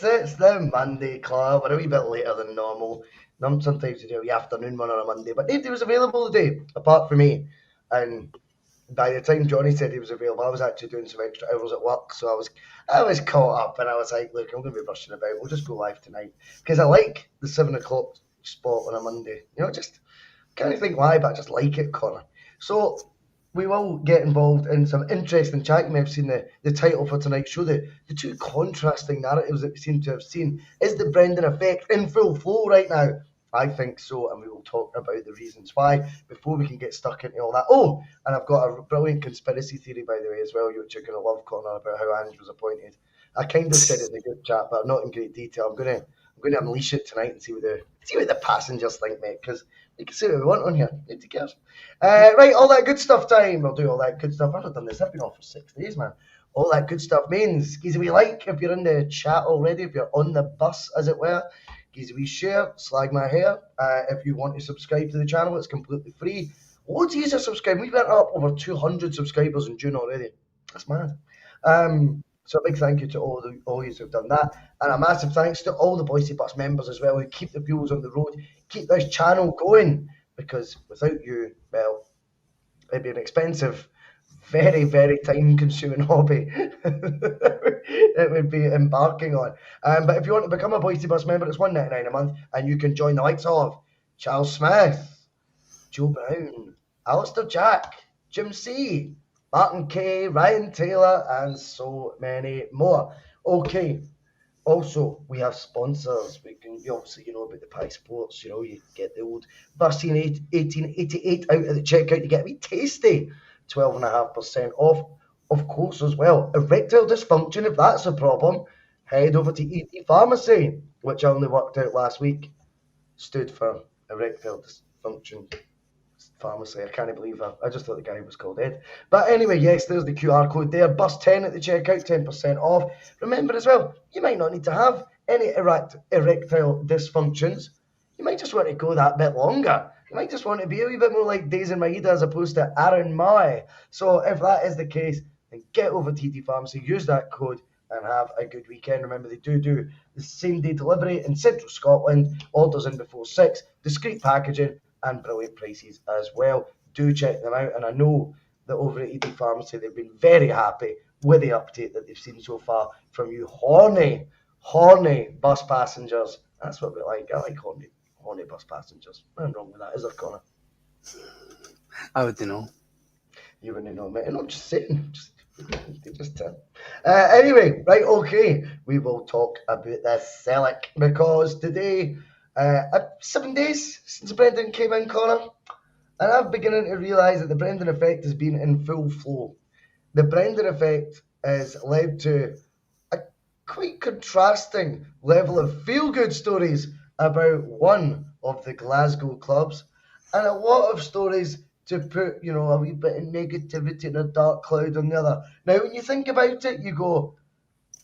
It's the Monday Club. We're a wee bit later than normal. Sometimes we do the afternoon one on a Monday, but nobody was available today, apart from me. And by the time Johnny said he was available, I was actually doing some extra hours at work, so I was caught up, and I was like, look, I'm going to be rushing about. We'll just go live tonight because I like the 7 o'clock spot on a Monday. Just can't think why, but I just like it, Connor. So we will get involved in some interesting chat. You may have seen the title for tonight's show. The two contrasting narratives that we seem to have seen. Is the Brendan effect in full flow right now? I think so, and we will talk about the reasons why before we can get stuck into all that. Oh, and I've got a brilliant conspiracy theory, by the way, as well, which you're going to love, Connor, about how Ange was appointed. I kind of said it in the group chat, but not in great detail. I'm going to unleash it tonight and see what the passengers think, mate, because we can say what we want on here. Nobody cares. Right, all that good stuff time. We'll do all that good stuff. I've not done this. I've been off for 6 days, man. All that good stuff means, give us a wee like if you're in the chat already, if you're on the bus, as it were. Give us a wee share, slag my hair. If you want to subscribe to the channel, it's completely free. Loads of you are subscribing. We've got up over 200 subscribers in June already. That's mad. So a big thank you to all you who've done that. And a massive thanks to all the Bhoycie Bus members as well who keep the wheels on the road, keep this channel going. Because without you, well, it'd be an expensive, very, very time-consuming hobby it would be embarking on. But if you want to become a Bhoycie Bus member, it's $1.99 a month, and you can join the likes of Charles Smith, Joe Brown, Alistair Jack, Jim C, Martin K, Ryan Taylor, and so many more. Okay. Also, we have sponsors. Obviously, about the Pie Sports. You get the old Vaccine 1888 out of the checkout. You get a wee tasty 12.5% off. Of course, as well, erectile dysfunction, if that's a problem, head over to ED Pharmacy, which I only worked out last week, stood for erectile dysfunction pharmacy. I can't believe that. I just thought the guy was called Ed. But anyway, yes, there's the QR code there. Bus 10 at the checkout, 10% off. Remember as well, you might not need to have any erectile dysfunctions. You might just want to go that bit longer. You might just want to be a wee bit more like Days in Maida as opposed to Aaron Moy. So if that is the case, then get over to TD Pharmacy, use that code, and have a good weekend. Remember, they do the same-day delivery in Central Scotland. Orders in before 6. Discreet packaging and brilliant prices as well. Do check them out. And I know that over at ED Pharmacy, they've been very happy with the update that they've seen so far from you horny bus passengers. That's what we like. I like horny bus passengers. Nothing wrong with that, is there, Connor? I wouldn't know. You wouldn't know, mate. And I'm just saying. Anyway, right, okay. We will talk about the Celtic because today, 7 days since Brendan came in, Connor, and I'm beginning to realise that the Brendan effect has been in full flow. The Brendan effect has led to a quite contrasting level of feel-good stories about one of the Glasgow clubs and a lot of stories to put, a wee bit of negativity and a dark cloud on the other. Now, when you think about it, you go,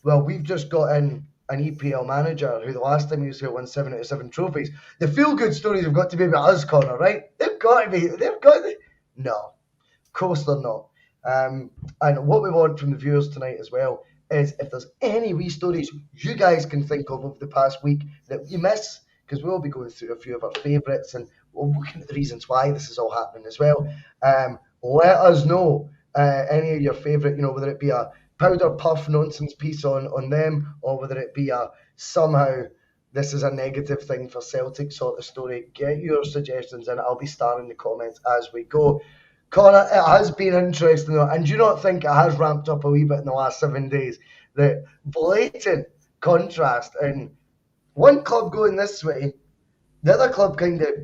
well, we've just got in an EPL manager who the last time he was here won 7 out of 7 trophies. The feel-good stories have got to be about us, Connor, right? They've got to be. No, of course they're not. And what we want from the viewers tonight as well is if there's any wee stories you guys can think of over the past week that you miss, because we'll be going through a few of our favourites and we'll look at the reasons why this is all happening as well. Let us know any of your favourite, whether it be a powder puff nonsense piece on them or whether it be a somehow this is a negative thing for Celtic sort of story. Get your suggestions and I'll be starring the comments as we go. Connor, it has been interesting though, and do you not think it has ramped up a wee bit in the last 7 days? The blatant contrast in one club going this way, the other club kind of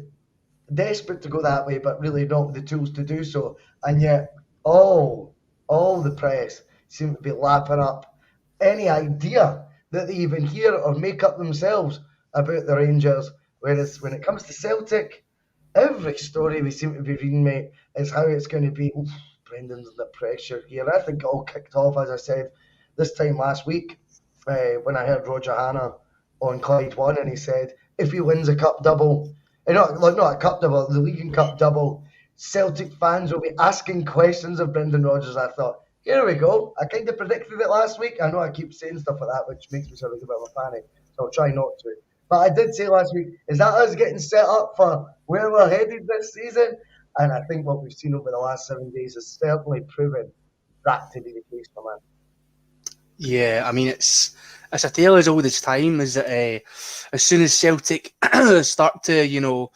desperate to go that way, but really not with the tools to do so. And yet, all the press seem to be lapping up any idea that they even hear or make up themselves about the Rangers. Whereas when it comes to Celtic, Every story we seem to be reading, mate, is how it's going to be. Oof, Brendan's under pressure here. I think it all kicked off, as I said, this time last week when I heard Roger Hanna on Clyde One, and he said if he wins a cup double, not a cup double, the League and Cup double, Celtic fans will be asking questions of Brendan Rodgers. I thought, here we go. I kind of predicted it last week. I know I keep saying stuff like that, which makes me sound like a bit of a panic, so I'll try not to. But I did say last week, is that us getting set up for where we're headed this season? And I think what we've seen over the last 7 days has certainly proven that to be the case, my man. Yeah, I mean it's a tale as old as time. Is that as soon as Celtic start to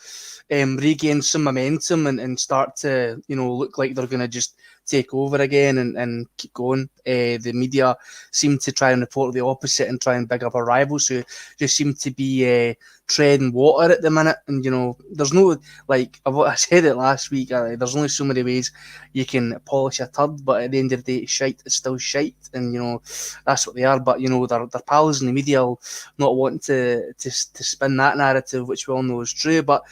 regain some momentum and start to look like they're going to just take over again and keep going, the media seem to try and report the opposite and try and big up our rivals who just seem to be treading water at the minute. And there's no, like I said it last week, there's only so many ways you can polish a turd, but at the end of the day, shite is still shite, and that's what they are. But their pals in the media will not want to spin that narrative, which we all know is true. But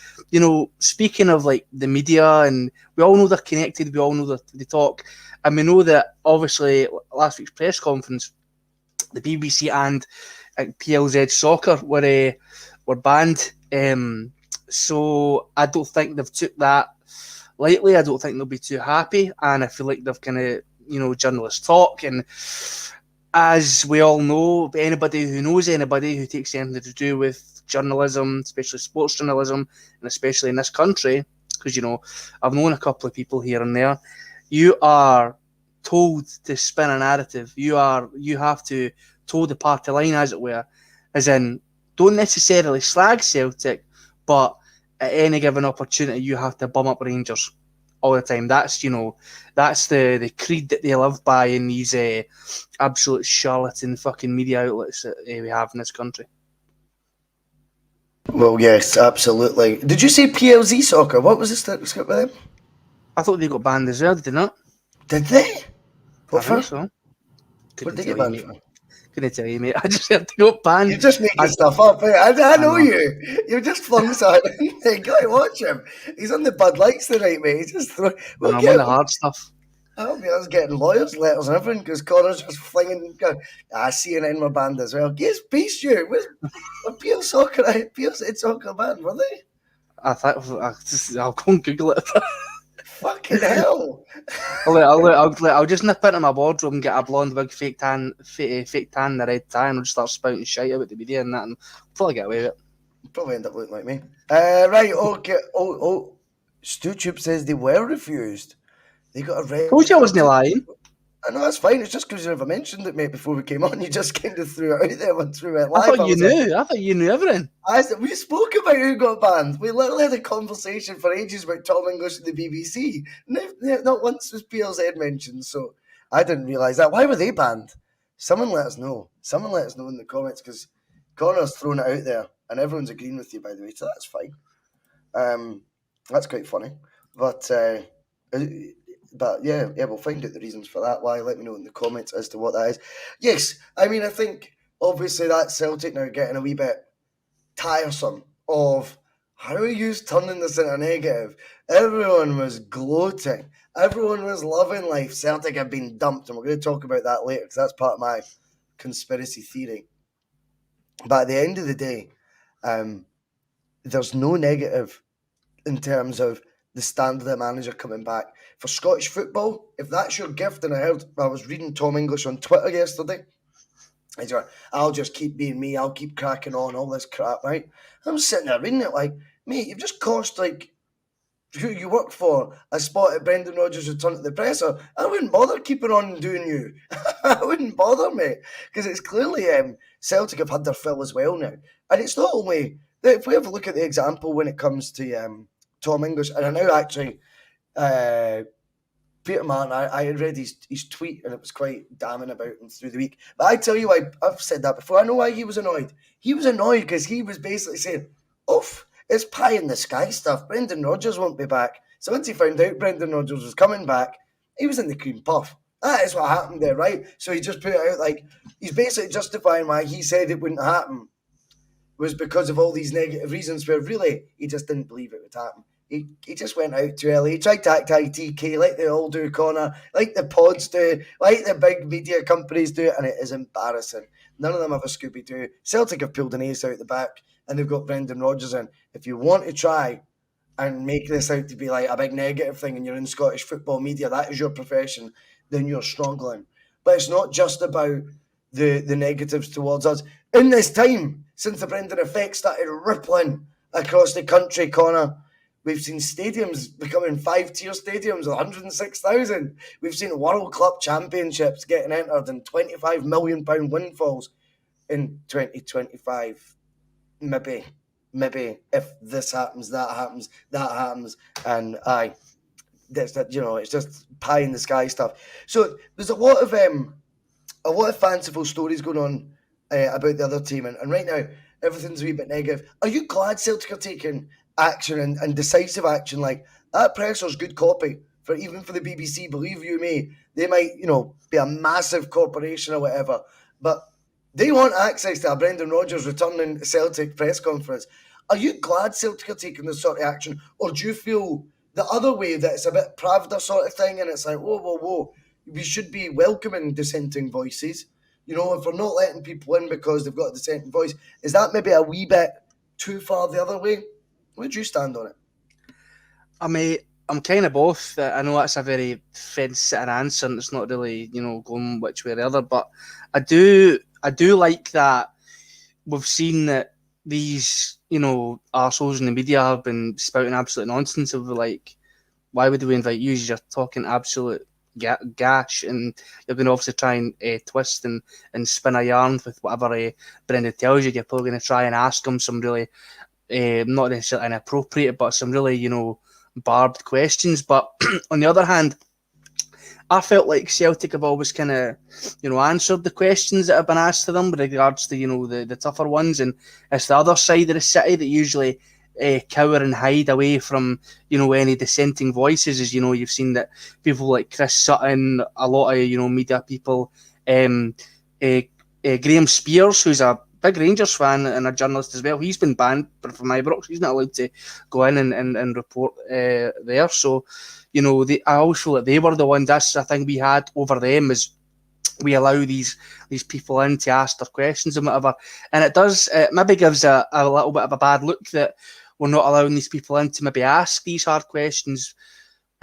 speaking of like the media, and we all know they're connected, we all know that they talk, and we know that obviously last week's press conference, the BBC and PLZ Soccer were banned. So I don't think they've took that lightly. I don't think they'll be too happy, and I feel like they've kind of journalists talk, and as we all know, anybody who knows anybody who takes anything to do with journalism, especially sports journalism, and especially in this country, because I've known a couple of people here and there, you are told to spin a narrative. You have to toe the party line, as it were, as in don't necessarily slag Celtic, but at any given opportunity you have to bum up Rangers all the time. That's that's the creed that they live by in these absolute charlatan fucking media outlets that we have in this country. Well, yes, absolutely. Did you say PLZ Soccer? What was this that was with them? I thought they got banned as well, did they not? Did they? What I for? think so. What did they get banned for? Couldn't tell you, mate. I just heard they got banned. You're just making stuff up. I know you. You've just flung something. Go and watch him. He's on the Bud Lights tonight, mate. He's just throwing. I'm on the hard stuff. I hope he was getting lawyers' letters and everything because Connor's just flinging. CNN were banned as well. Yes, peace you. Where's PL Soccer? PLZ Soccer banned, were they? I'll go and Google it. Fucking hell! I'll just nip into my wardrobe and get a blonde wig, fake tan, and a red tie, and I'll just start spouting shite about the media and that, and probably get away with it. Probably end up looking like me. Right, okay. StuTube says they were refused. They got a red. Told you I wasn't lying. I know, that's fine. It's just because you never mentioned it, mate, before we came on. You just kind of threw it out there once we went live. I thought you knew everything. We spoke about who got banned. We literally had a conversation for ages about Tom English and the BBC. Not once was PLZ mentioned, so I didn't realise that. Why were they banned? Someone let us know. Someone let us know in the comments, because Connor's thrown it out there, and everyone's agreeing with you, by the way, so that's fine. That's quite funny. But yeah, we'll find out the reasons for that. Why? Let me know in the comments as to what that is. Yes, I mean, I think obviously that Celtic now getting a wee bit tiresome of how are you turning this into a negative. Everyone was gloating. Everyone was loving life. Celtic have been dumped, and we're going to talk about that later because that's part of my conspiracy theory. But at the end of the day, there's no negative in terms of the standard of the manager coming back. For Scottish football, if that's your gift, and I was reading Tom English on Twitter yesterday, he's like, I'll just keep being me, I'll keep cracking on, all this crap, right? I'm sitting there reading it like, mate, you've just cost, like, who you work for a spot at Brendan Rodgers' return to the presser. I wouldn't bother keeping on doing you. I wouldn't bother, mate, because it's clearly Celtic have had their fill as well now. And it's not only, if we have a look at the example when it comes to Tom English, and I know actually Peter Martin, I had read his tweet and it was quite damning about him through the week. But I tell you why, I've said that before, I know why he was annoyed. He was annoyed because he was basically saying, oof, it's pie in the sky stuff. Brendan Rodgers won't be back. So once he found out Brendan Rodgers was coming back, he was in the cream puff. That is what happened there, right? So he just put it out like, he's basically justifying why he said it wouldn't happen was because of all these negative reasons where really he just didn't believe it would happen. he just went out too early. He tried to act ITK like they all do, Connor, like the pods do, like the big media companies do, and it is embarrassing. None of them have a Scooby-Doo. Celtic have pulled an ace out the back, and they've got Brendan Rodgers in. If you want to try and make this out to be like a big negative thing and you're in Scottish football media, that is your profession, then you're struggling. But it's not just about the negatives towards us. In this time, since the Brendan effect started rippling across the country, Connor, we've seen stadiums becoming 5-tier stadiums with 106,000. We've seen World Club Championships getting entered and £25 million windfalls in 2025. Maybe if this happens, that happens, and that's that. It's just pie in the sky stuff. So there's a lot of fanciful stories going on about the other team, and right now everything's a wee bit negative. Are you glad Celtic are taking action and decisive action? Like, that presser's good copy for even for the BBC. Believe you me, they might be a massive corporation or whatever, but they want access to a Brendan Rodgers returning Celtic press conference. Are you glad Celtic are taking this sort of action, or do you feel the other way, that it's a bit Pravda sort of thing, and it's like, whoa, we should be welcoming dissenting voices? If we're not letting people in because they've got a dissenting voice, is that maybe a wee bit too far the other way? Where do you stand on it? I'm kind of both. I know that's a very fence-sitting answer, and it's not really, going which way or the other. But I do like that we've seen that these, arseholes in the media have been spouting absolute nonsense of like, why would we invite you? You're talking absolute gash, and you're going to obviously try and twist and spin a yarn with whatever Brendan tells you. You're probably going to try and ask him some really, not necessarily inappropriate, but some really, barbed questions. But on the other hand, I felt like Celtic have always kind of, answered the questions that have been asked to them with regards to, the tougher ones. And it's the other side of the city that usually cower and hide away from, any dissenting voices. As you've seen that people like Chris Sutton, a lot of, media people, Graham Spears, who's a big Rangers fan and a journalist as well, he's been banned from Ibrox. He's not allowed to go in and report there. So, I always feel that they were the ones. That's the thing we had over them, is we allow these people in to ask their questions and whatever. And it maybe gives a little bit of a bad look that we're not allowing these people in to maybe ask these hard questions.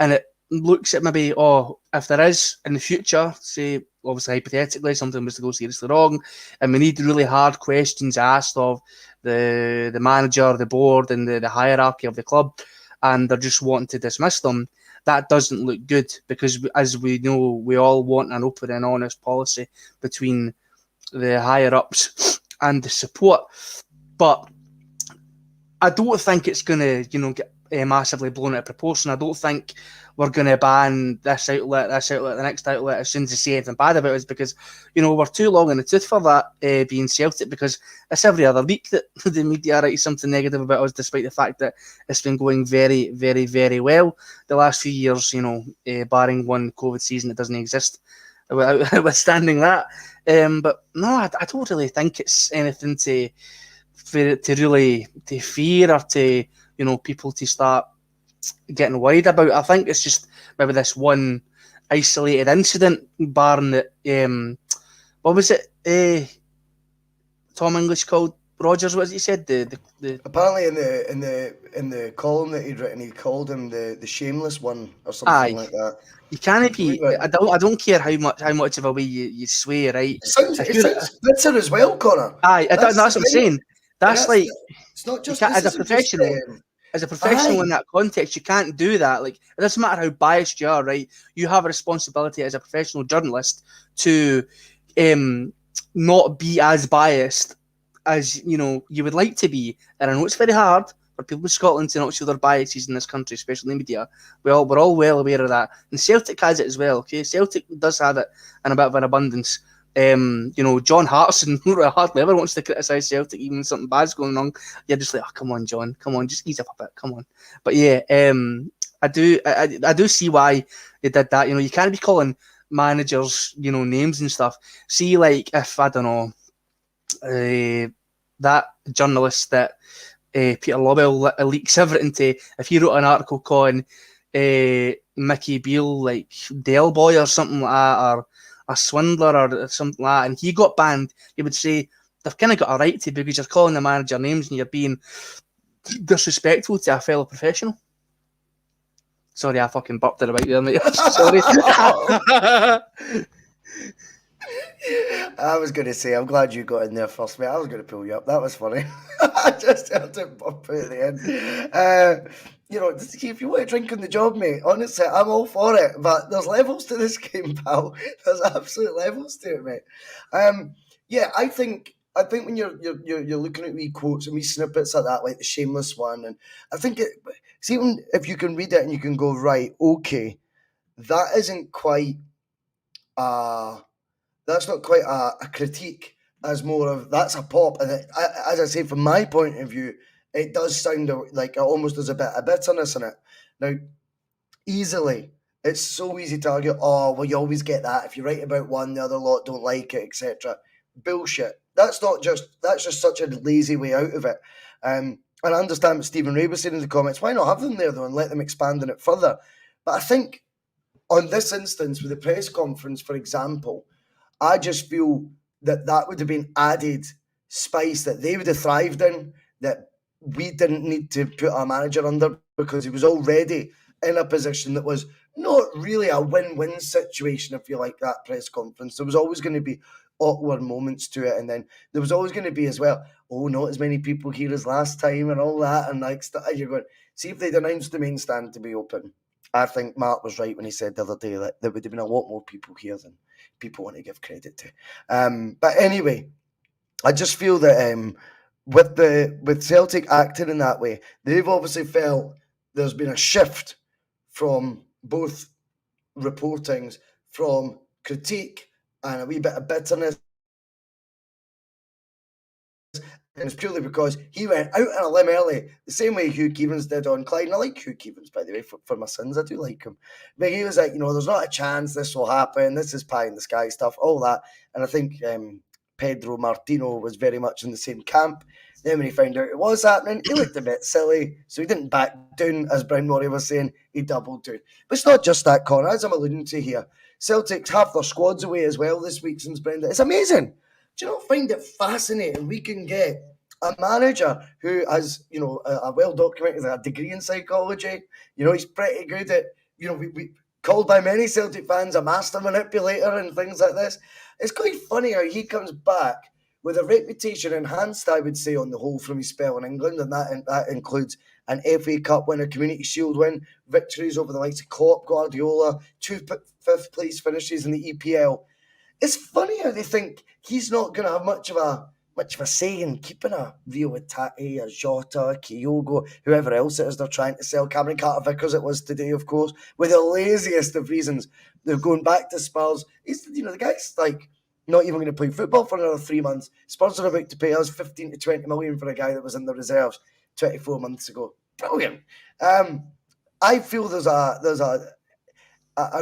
And it looks at maybe, if there is in the future, say, obviously hypothetically, something was to go seriously wrong, and we need really hard questions asked of the manager, the board, and the hierarchy of the club, and they're just wanting to dismiss them, that doesn't look good, because as we know, we all want an open and honest policy between the higher-ups and the support. But I don't think it's going to, get massively blown out of proportion. I don't think we're going to ban this outlet, the next outlet, as soon as they say anything bad about us, because, we're too long in the tooth for that, being Celtic, because it's every other week that the media writes something negative about us, despite the fact that it's been going very, very, very well the last few years, barring one COVID season that doesn't exist, withstanding that. But no, I don't really think it's anything to really to fear, or to people to start getting worried about. I think it's just maybe this one isolated incident, barring that. What was it? Tom English called Rodgers. What he said? The apparently in the column that he'd written, he called him the shameless one or something like that. You can't be. I don't care how much of a way you swear, right? It sounds bitter as well, Connor. That's what I'm saying. That's like, it's not just as a professional. As a professional in that context, you can't do that. Like, it doesn't matter how biased you are, right? You have a responsibility as a professional journalist to not be as biased as you would like to be. And I know it's very hard for people in Scotland to not show their biases in this country, especially in the media. We're all well aware of that. And Celtic has it as well, okay? Celtic does have it in a bit of an abundance. John Hartson hardly ever wants to criticise Celtic, even when something bad's going wrong. You're just like, oh, come on, John, come on, just ease up a bit, come on. But yeah, I do see why they did that. You can't be calling managers, names and stuff. See, like, if, I don't know, that journalist that Peter Lobel leaks everything to, if he wrote an article calling Mickey Beale like Del Boy or something like that, or a swindler or something like that, and he got banned, he would say they've kind of got a right to, because you're calling the manager names and you're being disrespectful to a fellow professional. Sorry, I fucking burped it about there, mate. Sorry. I was going to say, I'm glad you got in there first, mate. I was going to pull you up. That was funny. I just heard it bump at the end. If you want to drink on the job, mate, honestly, I'm all for it. But there's levels to this game, pal. There's absolute levels to it, mate. I think when you're looking at wee quotes and wee snippets like that, like the shameless one, and I think even if you can read it and you can go, right, okay, that isn't quite that's not quite a critique, as more of that's a pop. And as I say, from my point of view, it does sound like it almost there's a bit of bitterness in it. Now, easily, it's so easy to argue, oh, well, you always get that. If you write about one, the other lot don't like it, etc. Bullshit. That's just such a lazy way out of it. And I understand what Stephen Ray was saying in the comments. Why not have them there, though, and let them expand on it further? But I think on this instance, with the press conference, for example, I just feel that would have been added spice that they would have thrived in, that we didn't need to put our manager under, because he was already in a position that was not really a win-win situation, if you like, that press conference. There was always going to be awkward moments to it, and then there was always going to be as well, oh, not as many people here as last time and all that, and like, you're going, see if they'd announced the main stand to be open. I think Mark was right when he said the other day that there would have been a lot more people here than people want to give credit to. But anyway, I just feel that with Celtic acting in that way, they've obviously felt there's been a shift from both reportings, from critique and a wee bit of bitterness. And it's purely because he went out on a limb early, the same way Hugh Keevins did on Clyde. And I like Hugh Keevins, by the way, for my sins. I do like him. But he was like, there's not a chance this will happen. This is pie in the sky stuff, all that. And I think Pedro Martino was very much in the same camp. Then when he found out it was happening, he looked a bit silly. So he didn't back down, as Brian Murray was saying. He doubled down. But it's not just that, Connor, as I'm alluding to here. Celtic's half their squads away as well this week since Brenda. It's amazing. Do you not find it fascinating? We can get a manager who has, a well-documented a degree in psychology. He's pretty good at, we called by many Celtic fans a master manipulator and things like this. It's quite funny how he comes back with a reputation enhanced, I would say, on the whole, from his spell in England, and that includes an FA Cup win, a Community Shield win, victories over the likes of Klopp, Guardiola, 2 fifth place finishes in the EPL. It's funny how they think he's not going to have much of a say in keeping a Rio Itati, a Jota, a Kyogo, whoever else it is they're trying to sell. Cameron Carter-Vickers it was today, of course, with the laziest of reasons. They're going back to Spurs. The guy's like not even going to play football for another 3 months. Spurs are about to pay us 15 to 20 million for a guy that was in the reserves 24 months ago. Brilliant. I feel there's a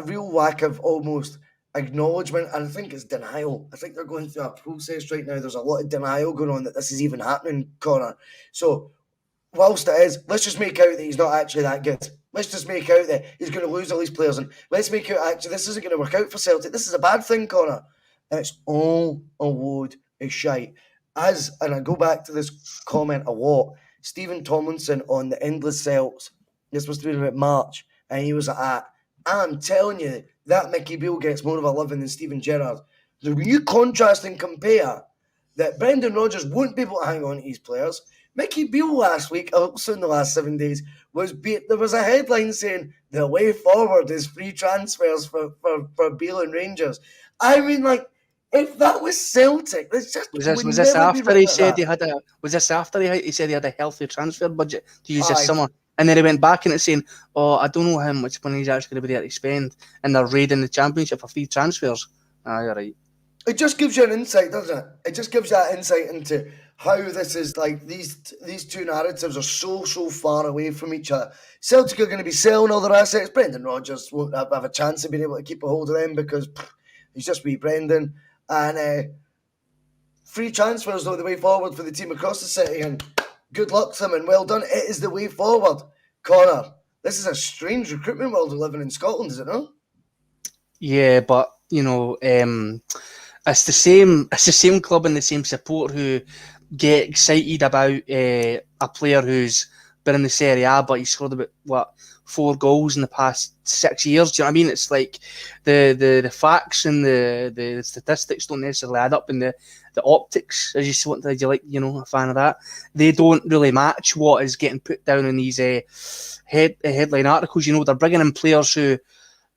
real lack of almost acknowledgement, and I think it's denial. I think they're going through a process right now. There's a lot of denial going on that this is even happening, Connor. So, whilst it is, let's just make out that he's not actually that good. Let's just make out that he's going to lose all these players, and let's make out actually this isn't going to work out for Celtic. This is a bad thing, Connor. And it's all a load of shite. And I go back to this comment a lot, Stephen Tomlinson on the Endless Celts, this was about March, and he was like, I'm telling you, that Mickey Beale gets more of a living than Steven Gerrard. So when you contrast and compare that Brendan Rodgers won't be able to hang on to his players, Mickey Beale last week, also in the last 7 days, there was a headline saying the way forward is free transfers for Beale and Rangers. I mean, like, if that was Celtic, was this after he said he had a? Was this after he said he had a healthy transfer budget to use this summer? And then he went back and it's saying, oh, I don't know how much money he's actually going to be there to spend. And they're raiding the Championship for free transfers. You're right. It just gives you an insight, doesn't it? It just gives you that insight into how this is like these two narratives are so far away from each other. Celtic are going to be selling all their assets. Brendan Rodgers won't have a chance of being able to keep a hold of them because he's just wee Brendan. And free transfers, though, the way forward for the team across the city. And Good luck to them and well done. It is the way forward. Connor, this is a strange recruitment world we live in Scotland, is it not? Yeah, but it's the same. It's the same club and the same support who get excited about a player who's been in the Serie A, but he scored about 4 goals in the past 6 years. Do you know what I mean? It's like the facts and the statistics don't necessarily add up, and the optics, as you want, you like, a fan of that. They don't really match what is getting put down in these headline articles. They're bringing in players who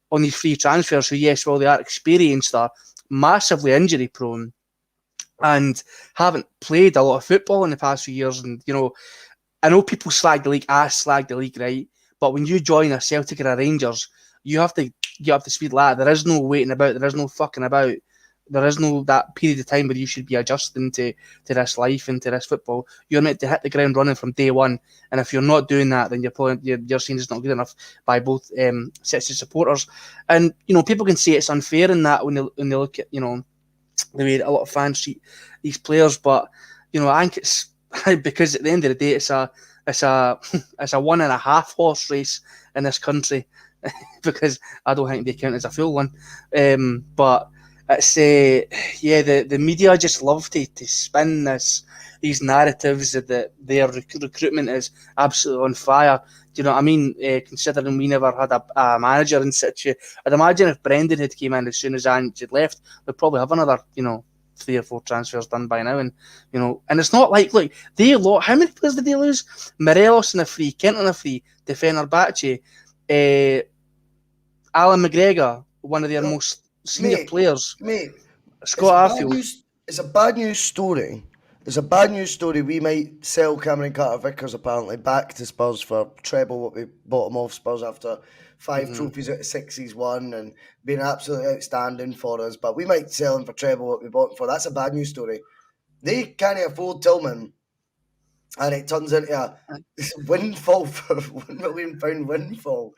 on these free transfers who, yes, well, they are experienced, are massively injury prone, and haven't played a lot of football in the past few years. And, I know people slag the league, right? But when you join a Celtic or a Rangers, you have to get up to speed like that. There is no waiting about. There is no fucking about. There is no that period of time where you should be adjusting to this life and to this football. You're meant to hit the ground running from day one. And if you're not doing that, then you're saying it's not good enough by both sets of supporters. And, people can say it's unfair in that when they look at, the way that a lot of fans treat these players. But, I think it's because at the end of the day, it's a 1.5 horse race in this country because I don't think they count as a full one. But it's the media just love to spin these narratives that their recruitment is absolutely on fire. Do you know what I mean? Considering we never had a manager in situ, I'd imagine if Brendan had came in as soon as Ange had left, we'd probably have another 3 or 4 transfers done by now, and and it's not like, look, how many players did they lose? Morelos on a free, Kent on a free, De Fenerbahce, Alan McGregor, one of their most senior players, Scott Arfield. It's a bad news story. It's a bad news story. We might sell Cameron Carter-Vickers apparently back to Spurs for treble what we bought him off Spurs after 5 trophies out of 6 he's won and being absolutely outstanding for us. But we might sell him for treble what we bought him for. That's a bad news story. They can't afford Tillman, and it turns into a windfall for £1 million windfall.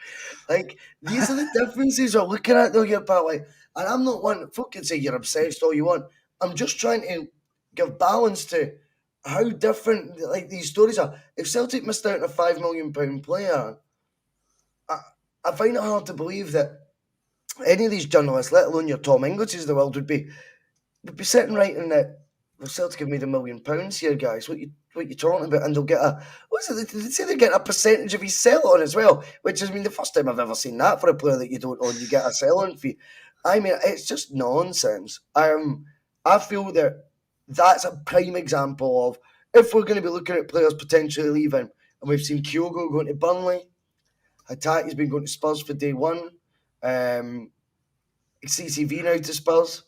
Like, these are the differences we're looking at, though, here, pal. Like, and I'm not one. Folk can say you're obsessed all you want. I'm just trying to give balance to how different these stories are. If Celtic missed out on a £5 million player, I find it hard to believe that any of these journalists, let alone your Tom Inglis's of the world, would be sitting writing that Celtic have made £1 million here, guys. What you talking about? And they'll get they say they get a percentage of his sell-on as well, which is, the first time I've ever seen that for a player that you don't own. You get a sell-on fee. It's just nonsense. I feel that that's a prime example of, if we're going to be looking at players potentially leaving, and we've seen Kyogo going to Burnley, Hataki's been going to Spurs for day one, CCV now to Spurs,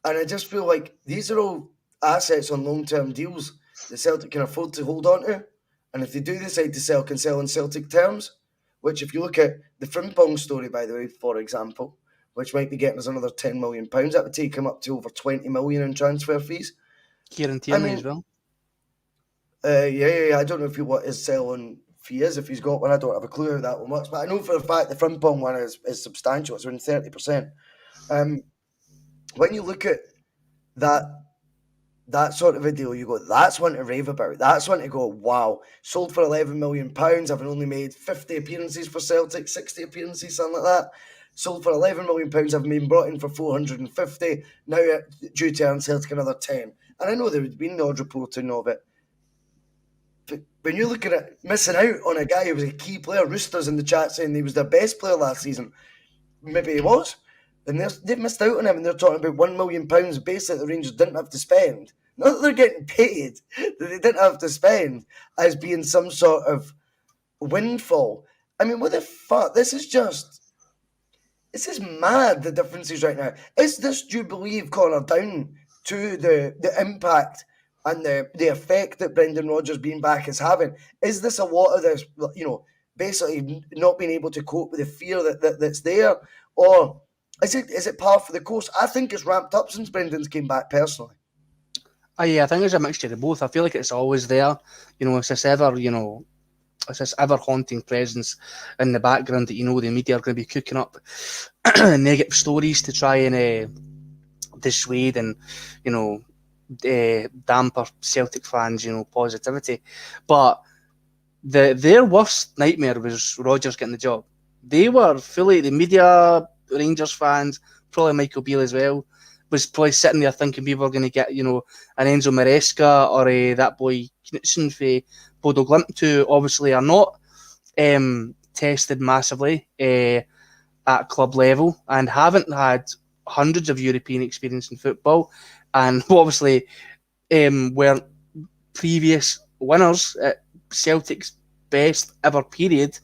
and I just feel like these are all assets on long-term deals that Celtic can afford to hold on to, and if they do decide to sell, can sell on Celtic terms, which, if you look at the Frimpong story, by the way, for example, which might be getting us another £10 million, that would take him up to over 20 million in transfer fees. Kieran Tierney as well. Yeah. I don't know what his sell-on fee is, if he's got one. I don't have a clue how that one works, but I know for a fact the Frimpong one is substantial. It's around 30%. When you look at that sort of a deal, you go, that's one to rave about. That's one to go, wow, sold for £11 million, having only made 50 appearances for Celtic, 60 appearances, something like that. Sold for £11 million, having been brought in for 450. Now due to earn Celtic another 10. And I know there would be no reporting of it. But when you're looking at missing out on a guy who was a key player, Roosters in the chat saying he was their best player last season, maybe he was, and they've missed out on him, and they're talking about £1 million basically the Rangers didn't have to spend. Not that they're getting paid, that they didn't have to spend, as being some sort of windfall. What the fuck? This is mad, the differences right now. Is this, do you believe, Connor, down to the impact and the effect that Brendan Rodgers being back is having? Is this a lot of this, basically not being able to cope with the fear that's there? Or is it par for the course? I think it's ramped up since Brendan's came back, personally. Yeah, I think it's a mixture of both. I feel like it's always there. It's this ever haunting presence in the background that the media are going to be cooking up negative stories to try and dissuade and damper Celtic fans, positivity. But their worst nightmare was Rodgers getting the job. They were fully the media, Rangers fans, probably Michael Beale as well, was probably sitting there thinking people were going to get an Enzo Maresca or that boy Knutson for Bodo Glimt, who obviously are not tested massively at club level and haven't had hundreds of European experience in football, and obviously weren't previous winners at Celtic's best ever period,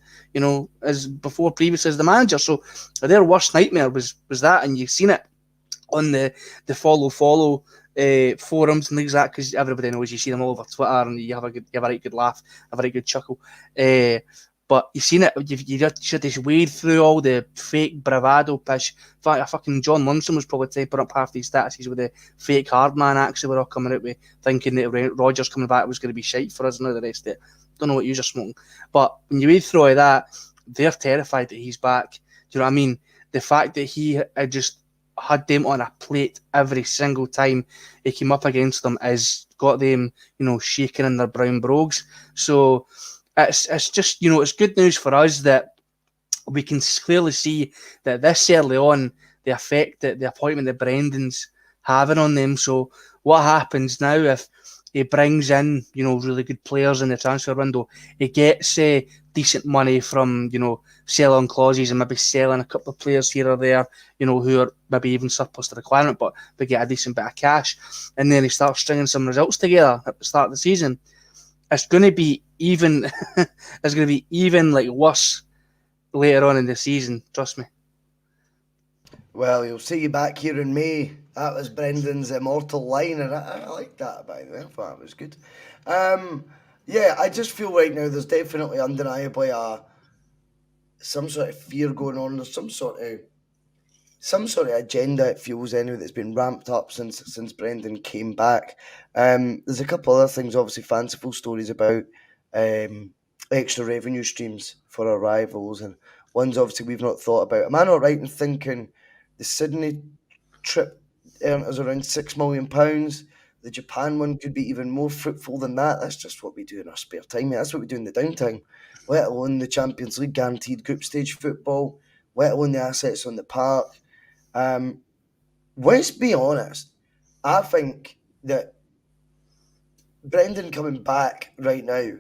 as before previously as the manager. So their worst nightmare was that, and you've seen it on the follow forums and things like that, because everybody knows, you see them all over Twitter and you have a right good laugh, have a right good chuckle. But you've seen it. You just wade through all the fake bravado pish. In fact, fucking John Munson was probably typing up half these statuses with the fake hardman acts they were all coming out with, thinking that Rodgers coming back was going to be shite for us and all the rest of it. Don't know what you're smoking. But when you wade through all that, they're terrified that he's back. Do you know what I mean? The fact that he just had them on a plate every single time he came up against them has got them, shaking in their brown brogues. So it's just, it's good news for us that we can clearly see that this early on, the effect that the appointment that Brendan's having on them. So what happens now if he brings in, really good players in the transfer window, he gets decent money from, sell-on clauses and maybe selling a couple of players here or there, who are maybe even surplus to requirement, but we get a decent bit of cash, and then he starts stringing some results together at the start of the season. It's going to be even. It's going to be even worse later on in the season. Trust me. Well, you'll see you back here in May. That was Brendan's immortal line, and I like that, by the way. I thought it was good. Yeah, I just feel right now there's definitely undeniably some sort of fear going on. There's some sort of agenda, it feels anyway, that's been ramped up since Brendan came back. There's a couple other things, obviously fanciful stories about extra revenue streams for our rivals, and ones obviously we've not thought about. Am I not right in thinking the Sydney trip earned us around £6 million? The Japan one could be even more fruitful than that. That's just what we do in our spare time, mate. That's what we do in the downtime, let alone the Champions League guaranteed group stage football, let alone the assets on the park. Let's be honest. I think that Brendan coming back right now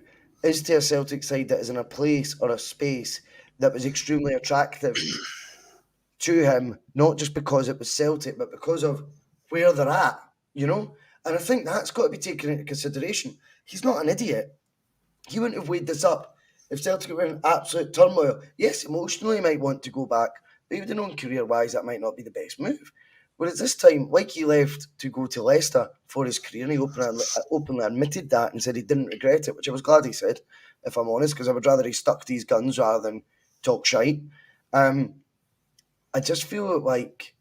is to a Celtic side that is in a place or a space that was extremely attractive to him, not just because it was Celtic, but because of where they're at. And I think that's got to be taken into consideration. He's not an idiot. He wouldn't have weighed this up if Celtic were in absolute turmoil. Yes, emotionally he might want to go back, but even on career-wise, that might not be the best move. Whereas this time, like he left to go to Leicester for his career, and he openly admitted that and said he didn't regret it, which I was glad he said, if I'm honest, because I would rather he stuck to his guns rather than talk shite. I just feel like,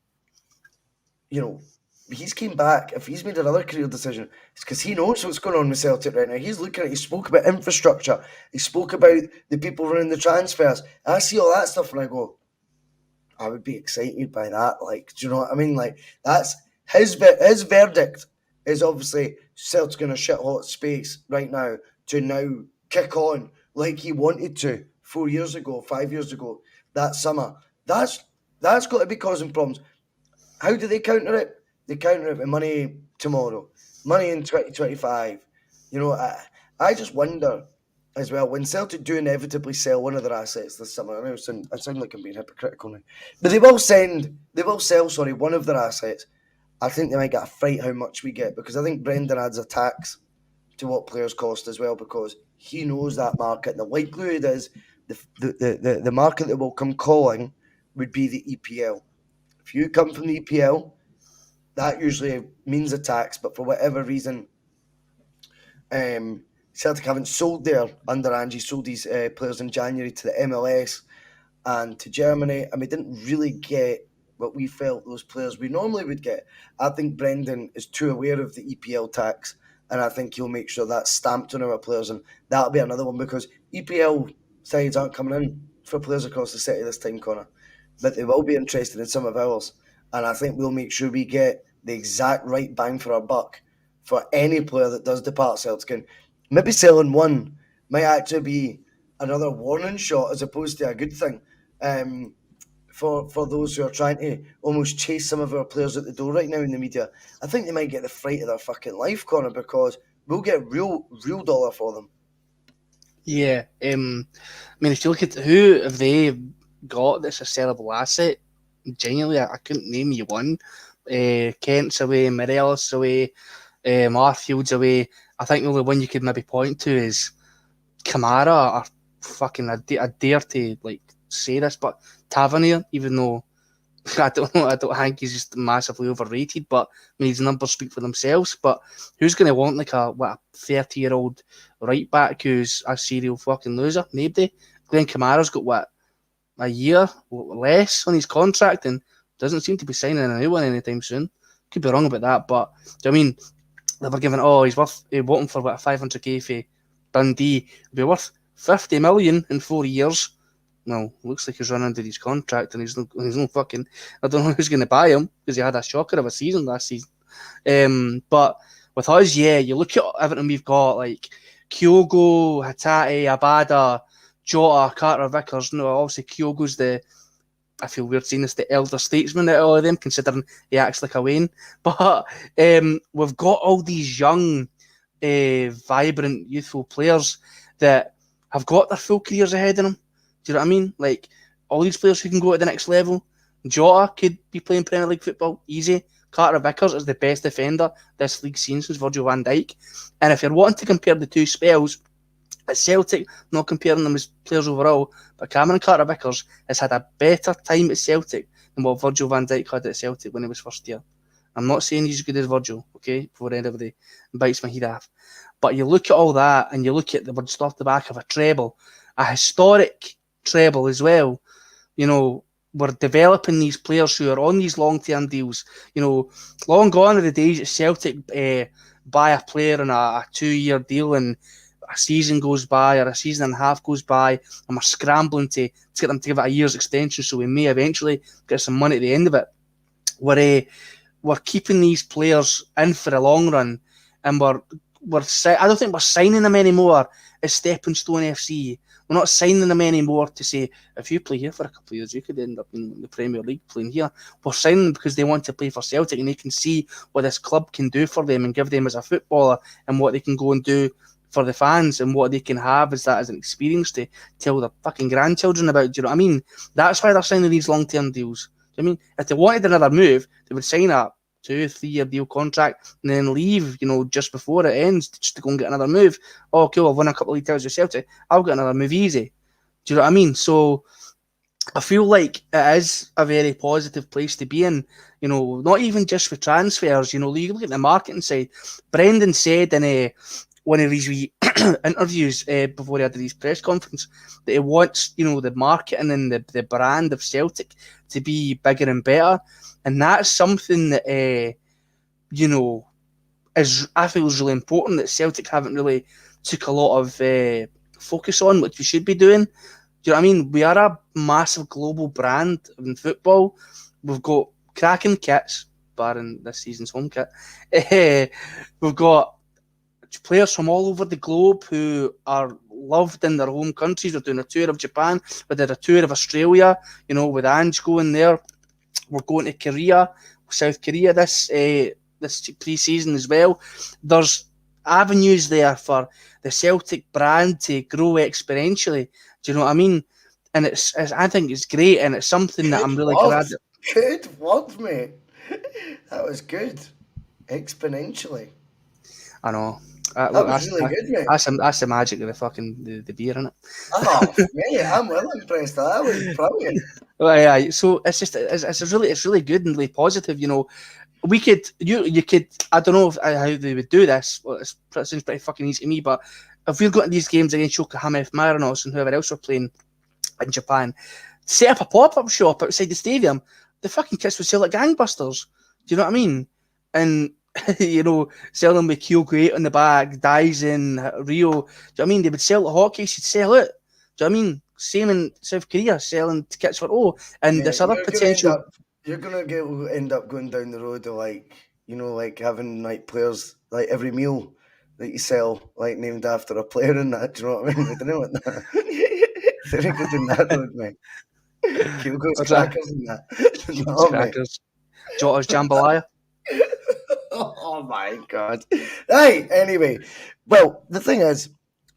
he's came back. If he's made another career decision, it's because he knows what's going on with Celtic right now. He's looking at, he spoke about infrastructure, he spoke about the people running the transfers. I see all that stuff and I go, I would be excited by that. Do you know what I mean? That's his verdict is obviously Celtic's in a shit hot space right now to now kick on like he wanted to 4 years ago, 5 years ago, that summer. That's got to be causing problems. How do they counter it? They counter it with money tomorrow, money in 2025. I just wonder as well, when Celtic do inevitably sell one of their assets this summer. I know I sound like I'm being hypocritical now, but they will sell, sorry, one of their assets. I think they might get a fright how much we get, because I think Brendan adds a tax to what players cost as well, because he knows that market. The likelihood is the market that will come calling would be the EPL. If you come from the EPL, that usually means a tax, but for whatever reason, Celtic haven't sold there under Angie, sold these players in January to the MLS and to Germany, and we didn't really get what we felt those players we normally would get. I think Brendan is too aware of the EPL tax, and I think he'll make sure that's stamped on our players, and that'll be another one, because EPL sides aren't coming in for players across the city this time, Connor, but they will be interested in some of ours, and I think we'll make sure we get the exact right bang for our buck for any player that does depart Celtic. And maybe selling one might actually be another warning shot as opposed to a good thing. For those who are trying to almost chase some of our players at the door right now in the media, I think they might get the fright of their fucking life, Connor, because we'll get real dollar for them. Yeah, I mean, if you look at who have they got that's a sellable asset, genuinely, I couldn't name you one. Kent's away, Morelos away, Arfield's away. I think the only one you could maybe point to is Kamara. Or fucking, I dare to like say this, but Tavernier, even though I don't know. I don't think he's just massively overrated, but I mean, his numbers speak for themselves. But who's going to want like a 30-year-old right back who's a serial fucking loser? Nobody. Glenn Kamara's got a year less on his contract and doesn't seem to be signing a new one anytime soon. Could be wrong about that, but do you know what I mean they were giving? Oh, he's worth wanting for 500k for Dundee. He'll be worth 50 million in 4 years. Well, looks like he's run under his contract and he's no fucking. I don't know who's going to buy him because he had a shocker of a season last season. But with us, yeah, you look at everything we've got like Kyogo, Hatate, Abada, Jota, Carter Vickers. No, obviously Kyogo's I feel weird saying this, the elder statesman out of all of them, considering he acts like a Wayne. But we've got all these young, vibrant, youthful players that have got their full careers ahead of them. Do you know what I mean? Like, all these players who can go to the next level. Jota could be playing Premier League football, easy. Carter Vickers is the best defender this league's seen since Virgil van Dijk. And if you're wanting to compare the two spells, at Celtic, not comparing them as players overall, but Cameron Carter Vickers has had a better time at Celtic than what Virgil van Dijk had at Celtic when he was first year. I'm not saying he's as good as Virgil, okay, before anybody bites my head off. But you look at all that and you look at we're just off the back of a treble, a historic treble as well. You know, we're developing these players who are on these long-term deals. You know, long gone are the days at Celtic buy a player on a 2-year deal and a season goes by or a season and a half goes by and we're scrambling to get them to give it a year's extension so we may eventually get some money at the end of it. We're keeping these players in for the long run and I don't think we're signing them anymore as Stepping Stone FC. We're not signing them anymore to say, if you play here for a couple of years, you could end up in the Premier League playing here. We're signing them because they want to play for Celtic and they can see what this club can do for them and give them as a footballer and what they can go and do for the fans and what they can have as an experience to tell their fucking grandchildren about. Do you know what I mean? That's why they're signing these long-term deals. Do you know what I mean? If they wanted another move, they would sign a 2-3 year deal contract and then leave, just before it ends just to go and get another move. Oh, cool, I've won a couple of league titles with Celtic. I'll get another move easy. Do you know what I mean? So I feel like it is a very positive place to be in, not even just for transfers. You look at the marketing side. Brendan said in one of these interviews before he had his press conference that he wants, the marketing and the brand of Celtic to be bigger and better. And that's something that, I feel is really important that Celtic haven't really took a lot of focus on, which we should be doing. Do you know what I mean? We are a massive global brand in football. We've got cracking kits, barring this season's home kit. We've got players from all over the globe who are loved in their home countries. We're doing a tour of Japan. We did a tour of Australia, with Ange going there. We're going to Korea, South Korea this pre-season as well. There's avenues there for the Celtic brand to grow exponentially. Do you know what I mean? And I think it's great, and it's something that I'm really glad. Good word, mate. That was good. Exponentially. I know. That was really good, mate. That's the magic of the fucking the beer, isn't it? Oh, mate, I'm well impressed. That was brilliant. Well, yeah, so it's really good and really positive. We could you could I don't know how they would do this. Well, it seems pretty fucking easy to me, but if we're going to these games against Yokohama F. Marinos and whoever else we're playing in Japan, set up a pop-up shop outside the stadium, the fucking kits would sell like gangbusters. Do you know what I mean? And sell them with Kyogo 8 on the back, Daisen, Rio. Do you know what I mean? They would sell the hotcakes, you'd sell it. Do you know what I mean? Same in South Korea, selling kits for and this other potential. You're gonna end up going down the road of like You know, like having like players like every meal that you sell like named after a player in that. Do you know what I mean? We didn't want that. They didn't go down that road, mate. Kilgo's What's that? crackers and that. It's No, mate. crackers. Jotta's jambalaya. Oh my god. Right, anyway. Well, the thing is,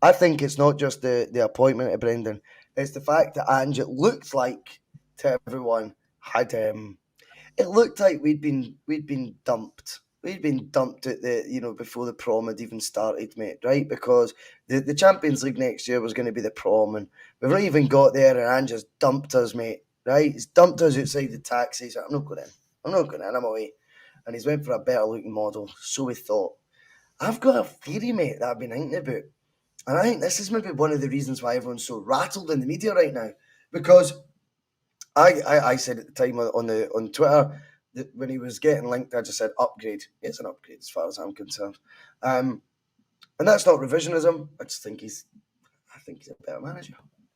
I think it's not just the appointment of Brendan, it's the fact that Ange, it looked like to everyone, had it looked like we'd been dumped. We'd been dumped at before the prom had even started, mate, right? Because the Champions League next year was going to be the prom, and we've not even got there, and Ange just dumped us, mate, right? He's dumped us outside the taxi. He's like, I'm not going in. I'm not going in. I'm away. And he's went for a better looking model. So we thought. I've got a theory, mate, that I've been thinking about. And I think this is maybe one of the reasons why everyone's so rattled in the media right now. Because I said at the time on Twitter that when he was getting linked, I just said upgrade. It's an upgrade as far as I'm concerned. And that's not revisionism. I think he's a better manager.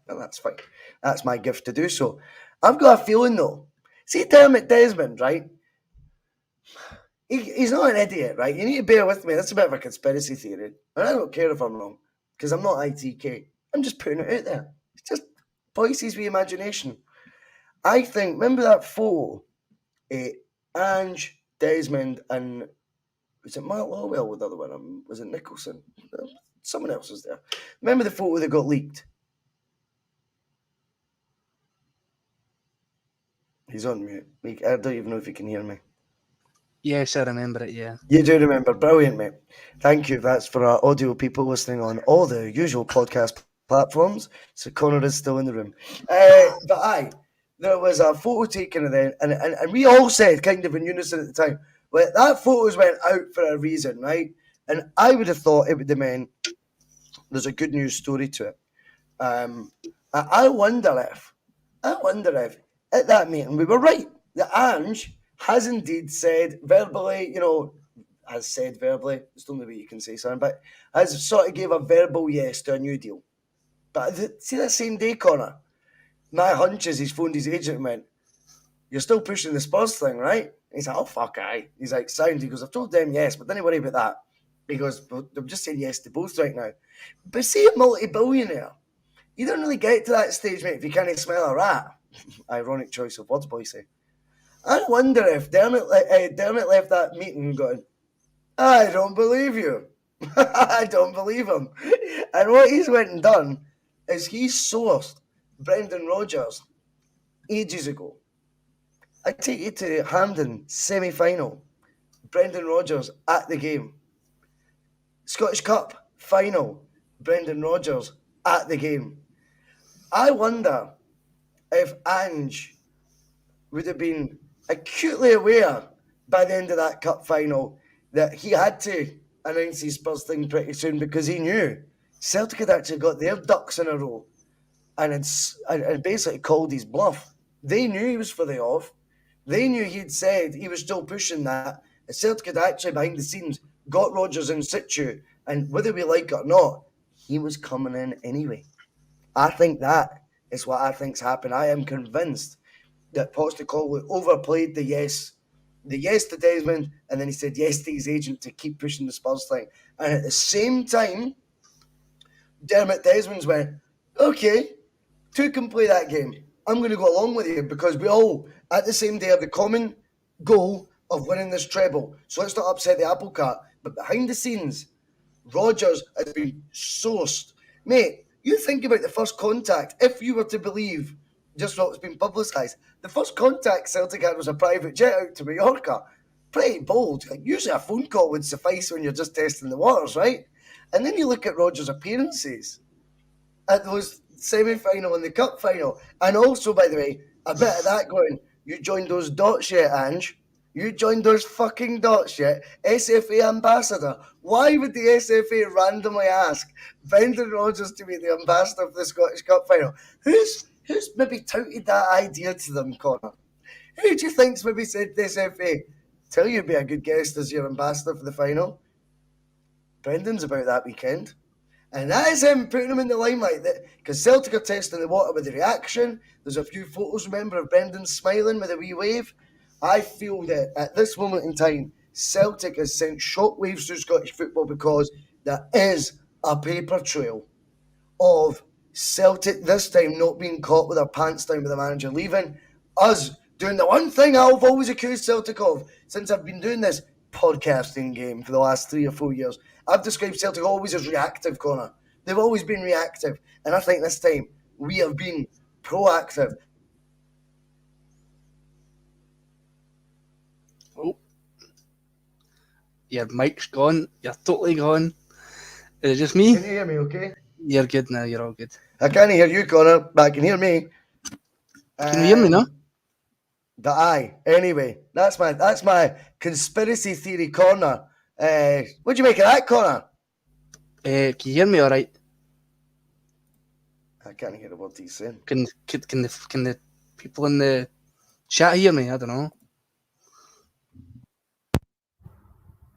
And that's fine. That's my gift to do so. I've got a feeling though. See Dermot Desmond, right? He's not an idiot, right? You need to bear with me. That's a bit of a conspiracy theory. And I don't care if I'm wrong, because I'm not ITK. I'm just putting it out there. It's just Bhoycie's wee imagination. I think, remember that photo? Ange, Desmond, and was it Mark Lawwell with the other one? Was it Nicholson? Someone else was there. Remember the photo that got leaked? He's on mute. I don't even know if he can hear me. Yes, I remember it, yeah. You do remember. Brilliant, mate. Thank you. That's for our audio people listening on all the usual podcast platforms. So Connor is still in the room. There was a photo taken of them, and we all said, kind of in unison at the time, well, that photos went out for a reason, right? And I would have thought it would have meant there's a good news story to it. I wonder if at that meeting we were right. That Ange has indeed said verbally, it's the only way you can say something, but has sort of gave a verbal yes to a new deal. But see that same day, Connor, my hunch is he's phoned his agent and went, you're still pushing the Spurs thing, right? He's like, oh, fuck, aye. He's like, sound. He goes, I've told them yes, but don't worry about that. He goes, well, I'm just saying yes to both right now. But see a multi-billionaire, you don't really get to that stage, mate, if you can't smell a rat. Ironic choice of words, Bhoycie. I wonder if Dermot left that meeting going, I don't believe you. I don't believe him. And what he's went and done is he's sourced Brendan Rodgers ages ago. I take you to Hampden semi-final. Brendan Rodgers at the game. Scottish Cup final. Brendan Rodgers at the game. I wonder if Ange would have been acutely aware by the end of that cup final that he had to announce his Spurs thing pretty soon, because he knew Celtic had actually got their ducks in a row and had basically called his bluff. They knew he was for the off. They knew he'd said he was still pushing that. And Celtic had actually, behind the scenes, got Rodgers in situ. And whether we like it or not, he was coming in anyway. I think that is what I think's happened. I am convinced that Postecoglou overplayed the yes to Desmond, and then he said yes to his agent to keep pushing the Spurs thing. And at the same time, Dermot Desmond's went, okay, two can play that game. I'm going to go along with you because we all, at the same day, have the common goal of winning this treble. So let's not upset the apple cart. But behind the scenes, Rodgers has been sourced. Mate, you think about the first contact, if you were to believe just what's been publicised, the first contact Celtic had was a private jet out to Mallorca. Pretty bold. Like, usually a phone call would suffice when you're just testing the waters, right? And then you look at Rodgers' appearances at those semi-final and the cup final. And also, by the way, a bit of that going, you joined those dots yet, Ange? You joined those fucking dots yet? SFA ambassador. Why would the SFA randomly ask Brendan Rodgers to be the ambassador of the Scottish Cup final? Who's maybe touted that idea to them, Connor? Who do you think's maybe said to the SFA, tell you be a good guest as your ambassador for the final? Brendan's about that weekend. And that is him putting him in the limelight, because Celtic are testing the water with the reaction. There's a few photos, remember, of Brendan smiling with a wee wave. I feel that at this moment in time, Celtic has sent shockwaves through Scottish football because there is a paper trail of Celtic this time not being caught with their pants down with the manager leaving, us doing the one thing I've always accused Celtic of since I've been doing this podcasting game for the last 3 or 4 years. I've described Celtic always as reactive, Connor. They've always been reactive, and I think this time we have been proactive. Oh, your mic's gone. You're totally gone. Is it just me? Can you hear me okay? You're good now. You're all good. I can't hear you, Connor, but I can hear me. Can you hear me now? The eye. Anyway, that's my conspiracy theory corner. What do you make of that, Connor? Can you hear me all right? I can't hear what he's saying. Can the people in the chat hear me? I don't know.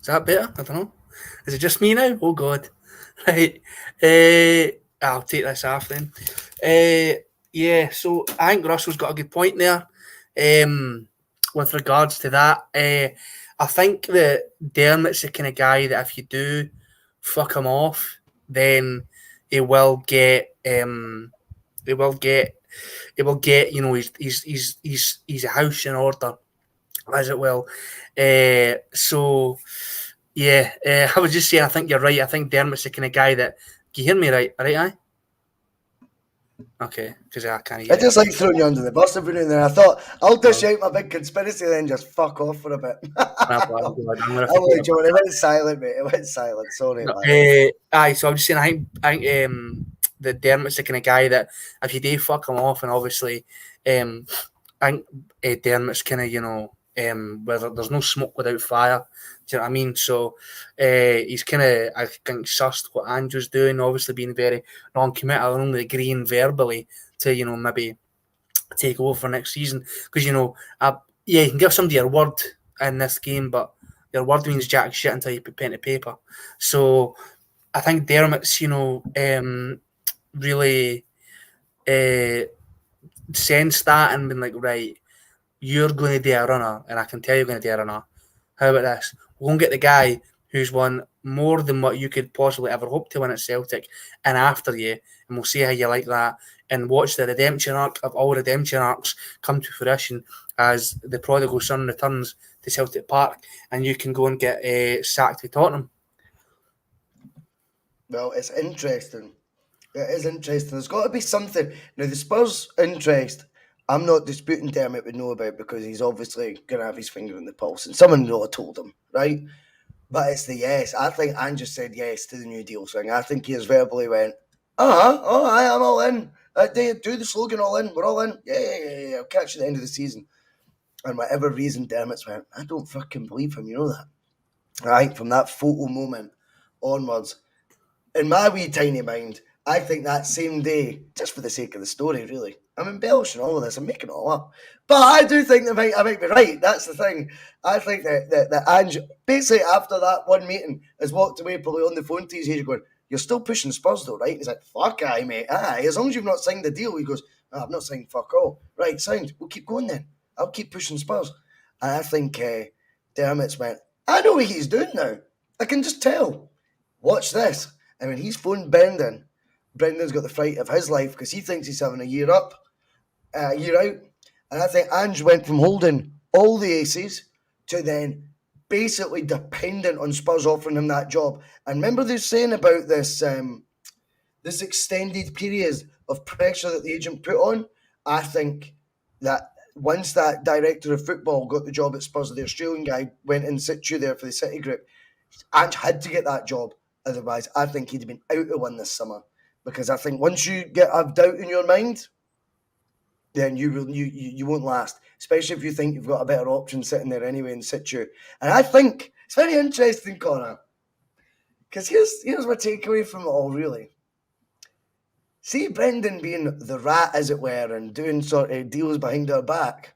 Is that better? I don't know. Is it just me now? Oh God! Right. I'll take this off then. Yeah. So I think Russell's got a good point there. With regards to that, I think that Dermot's the kind of guy that if you do fuck him off, then he will get. He will get. You know, his house in order, as it will. So, yeah, I was just saying, I think you're right. I think Dermot's the kind of guy that. Can you hear me right? All right, aye? Okay, because I can't hear I just like throwing you under the bus every now and then. I thought, I'll dish out my big conspiracy then just fuck off for a bit. I'm only joking. It went silent, mate. It went silent. Sorry. Aye, so I'm just saying, I think the Dermot's the kind of guy that if you do fuck him off, and obviously, I think Dermot's kind of, you know, whether there's no smoke without fire. Do you know what I mean? So he's kind of, I think, sussed what Andrew's doing, obviously being very non-committal and only agreeing verbally to, you know, maybe take over for next season. Because, you know, yeah, you can give somebody your word in this game, but your word means jack shit until you put pen to paper. So I think Dermot's, you know, really sensed that and been like, right, you're going to do a runner, and I can tell you're going to do a runner. How about this? We'll go and get the guy who's won more than what you could possibly ever hope to win at Celtic, and after you, and we'll see how you like that, and watch the redemption arc of all redemption arcs come to fruition as the prodigal son returns to Celtic Park, and you can go and get sacked with Tottenham. Well, it's interesting. It is interesting. There's got to be something. Now, the Spurs' interest, I'm not disputing Dermot would know about because he's obviously going to have his finger in the pulse. And someone will have told him, right? But it's the yes. I think Andrew said yes to the new deal thing. I think he has verbally went, all right, I'm all in. Do the slogan all in. We're all in. Yeah. I'll catch you at the end of the season. And whatever reason Dermot's went, I don't fucking believe him. You know that? Right? From that photo moment onwards, in my wee tiny mind, I think that same day, just for the sake of the story, really, I'm embellishing all of this. I'm making it all up. But I do think that I might be right. That's the thing. I think that Ange, basically after that one meeting, has walked away probably on the phone to his age going, you're still pushing Spurs though, right? He's like, fuck aye, mate. Aye, as long as you've not signed the deal. He goes, I've not signed fuck all. Right, signed. We'll keep going then. I'll keep pushing Spurs. And I think Dermot's went, I know what he's doing now. I can just tell. Watch this. And when he's phoned Brendan, Brendan's got the fright of his life because he thinks he's having a year up, a year out. And I think Ange went from holding all the aces to then basically dependent on Spurs offering him that job. And remember they're saying about this this extended period of pressure that the agent put on? I think that once that director of football got the job at Spurs, the Australian guy went in situ there for the City Group, Ange had to get that job. Otherwise, I think he'd have been out of one this summer. Because I think once you have doubt in your mind, then you won't last. Especially if you think you've got a better option sitting there anyway in situ. And I think it's very interesting, Connor. Because here's my takeaway from it all, really. See Brendan being the rat, as it were, and doing sort of deals behind our back.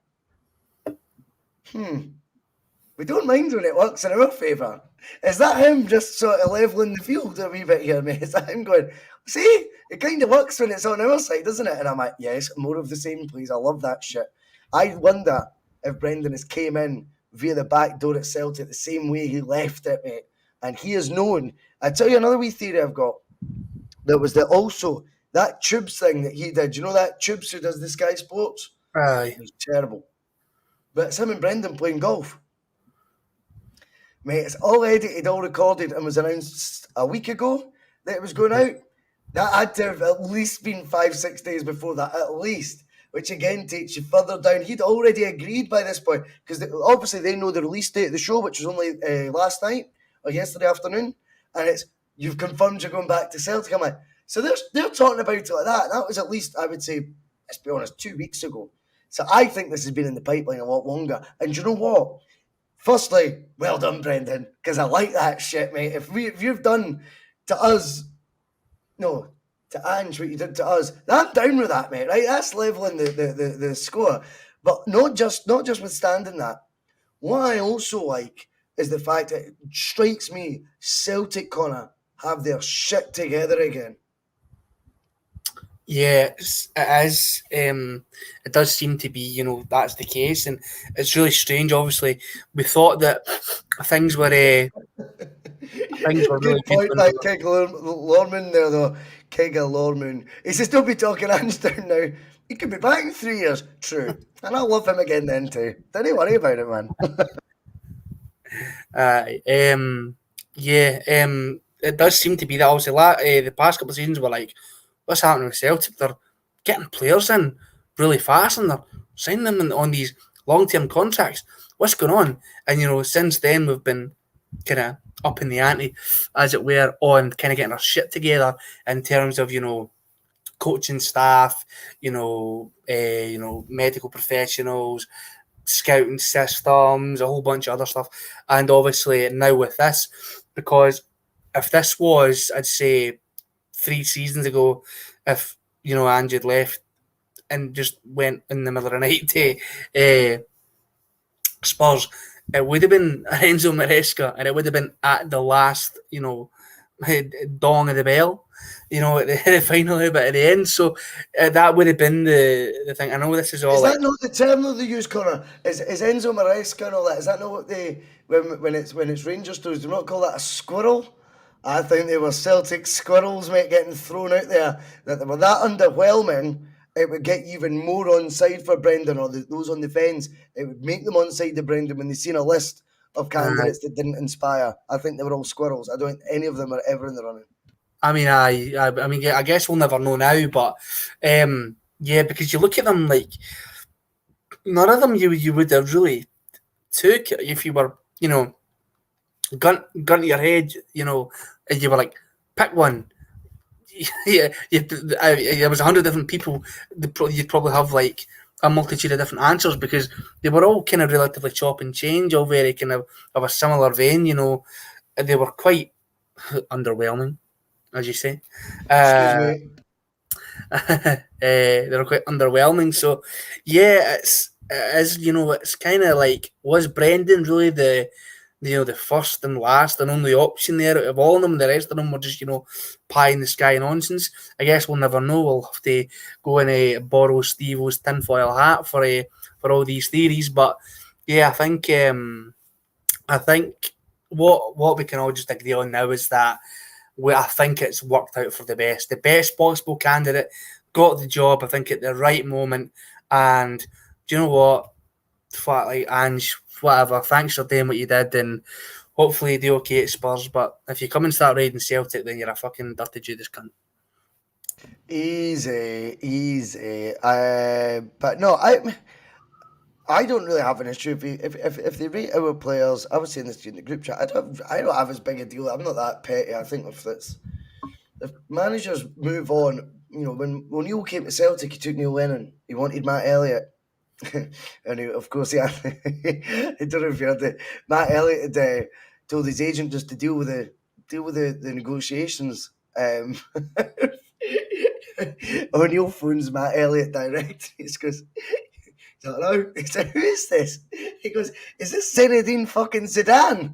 We don't mind when it works in our favour. Is that him just sort of levelling the field a wee bit here, mate? Is that him going, see, it kind of works when it's on our side, doesn't it? And I'm like, yes, more of the same, please. I love that shit. I wonder if Brendan has came in via the back door at Celtic the same way he left it, mate. And he is known. I tell you another wee theory I've got. There was also that Tubes thing that he did. You know that Tubes who does the Sky Sports? Aye. It was terrible. But it's him and Brendan playing golf. Mate, it's all edited, all recorded, and was announced a week ago that it was going out. That had to have at least been 5-6 days before that, at least. Which again takes you further down. He'd already agreed by this point because obviously they know the release date of the show, which was only last night or yesterday afternoon, and it's you've confirmed you're going back to Celtic. I'm like, so they're talking about it like that. That was at least, I would say, let's be honest, 2 weeks ago. So I think this has been in the pipeline a lot longer. And you know what? Firstly, well done, Brendan, because I like that shit, mate. If you've done to us, no, to Ange what you did to us, I'm down with that, mate. Right, that's leveling the score. But not just withstanding that. What I also like is the fact that it strikes me Celtic, Connor, have their shit together again. Yeah, it is. It does seem to be, that's the case, and it's really strange. Obviously, we thought that things were really Good good point when by we were. Keg Lorman there, though. Keg Lorman. He says, don't be talking Anstown now. He could be back in 3 years. True. And I'll love him again then, too. Don't worry about it, man. Yeah, it does seem to be that. Obviously, the past couple of seasons were like, what's happening with Celtic? They're getting players in really fast and they're signing them on these long-term contracts. What's going on? And since then we've been kind of up in the ante, as it were, on kind of getting our shit together in terms of coaching staff, medical professionals, scouting systems, a whole bunch of other stuff, and obviously now with this, because if this was, I'd say, 3 seasons ago, if Ange had left and just went in the middle of the night to Spurs, it would have been Enzo Maresca, and it would have been at the last, dong of the bell, at the final bit at the end. So that would have been the thing. I know this is all Is like, that not the term that they use, Connor? Is Enzo Maresca and all that? Is that not what they when it's Rangers stories? Do they not call that a squirrel? I think they were Celtic squirrels, mate, getting thrown out there. That they were that underwhelming, it would get even more on side for Brendan or those on the fence. It would make them on side to Brendan when they seen a list of candidates that didn't inspire. I think they were all squirrels. I don't think any of them are ever in the running. I mean, I guess we'll never know now, but yeah, because you look at them like none of them you would have really took if you were gun to your head, and you were like, pick one. Yeah, there was 100 different people. You'd probably have like a multitude of different answers because they were all kind of relatively chop and change, all very kind of a similar vein. They were quite underwhelming, as you say. Excuse me. They were quite underwhelming. So yeah, it's kind of like, was Brendan really the first and last and only option there out of all of them? The rest of them were just pie in the sky nonsense. I guess we'll never know. We'll have to go and borrow Steve-O's tinfoil hat for all these theories. But yeah, I think what we can all just agree on now is that I think it's worked out for the best. The best possible candidate got the job, I think, at the right moment. And do you know what? Like Ange, whatever. Thanks for doing what you did, and hopefully you do okay at Spurs. But if you come and start raiding Celtic, then you're a fucking dirty Judas cunt. Easy. But no, I don't really have an issue if they rate our players. I was saying this in the group chat. I don't have as big a deal. I'm not that petty. I think if managers move on, when O'Neill came to Celtic, he took Neil Lennon. He wanted Matt Elliott. And of course, I don't know if you heard it. Matt Elliott had told his agent just to deal with the negotiations. O'Neill phones Matt Elliott direct. He goes, hello. He said, who is this? He goes, is this Zinedine fucking Zidane?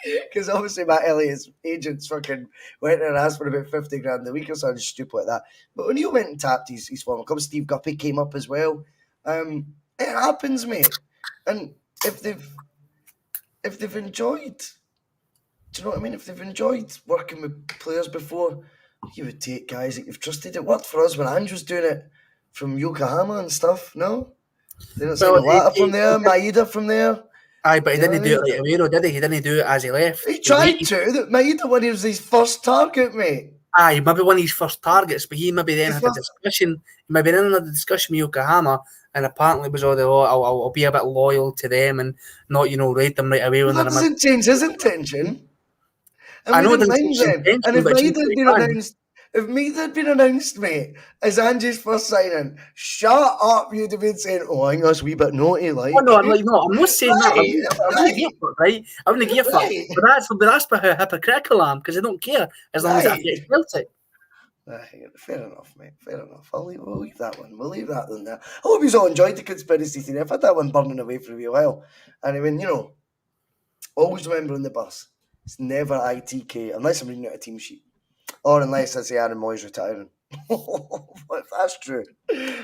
Because obviously Matt Elliott's agents fucking went and asked for about 50 grand a week or something stupid like that. But O'Neill went and tapped his former club. Steve Guppy came up as well. It happens, mate. And if they've enjoyed, do you know what I mean? If they've enjoyed working with players before, you would take guys that you've trusted. It worked for us when Ange was doing it from Yokohama and stuff. No, they didn't sign Well, Iwata from there, Maeda from there. aye, but he You know what didn't I do it mean? like Aguero, did he? He didn't do it as he left. He He tried waited. to. That Maeda when he was his first target, mate. Aye, maybe one of his first targets, but he maybe then His had a first. discussion. He maybe then had a discussion with Yokohama, and apparently was all the, oh, I'll be a bit loyal to them and not, rate them right away Well, when that they're in my. doesn't change his intention. And I we know it didn't doesn't mind change his then. And intention, if but it Maeda changed had what been he done. announced, if Maeda had been announced, mate, as Angie's first signing, shut up, you'd have been saying, "Oh, I think that's a wee bit naughty, like." Oh no, I'm like, no, I'm not saying that. Right, I wouldn't give a fuck, right? I wouldn't give a fuck. right, But that's by how hypocritical I am, because I don't care as long as it right. affects Celtic. Fair enough, mate. Fair enough. We'll leave that one. We'll leave that one there. I hope you all enjoyed the conspiracy theory. I've had that one burning away for a wee while. And I mean, always remember on the bus, it's never ITK unless I'm reading out a team sheet. Or unless I say Aaron Moyes retiring. If that's true.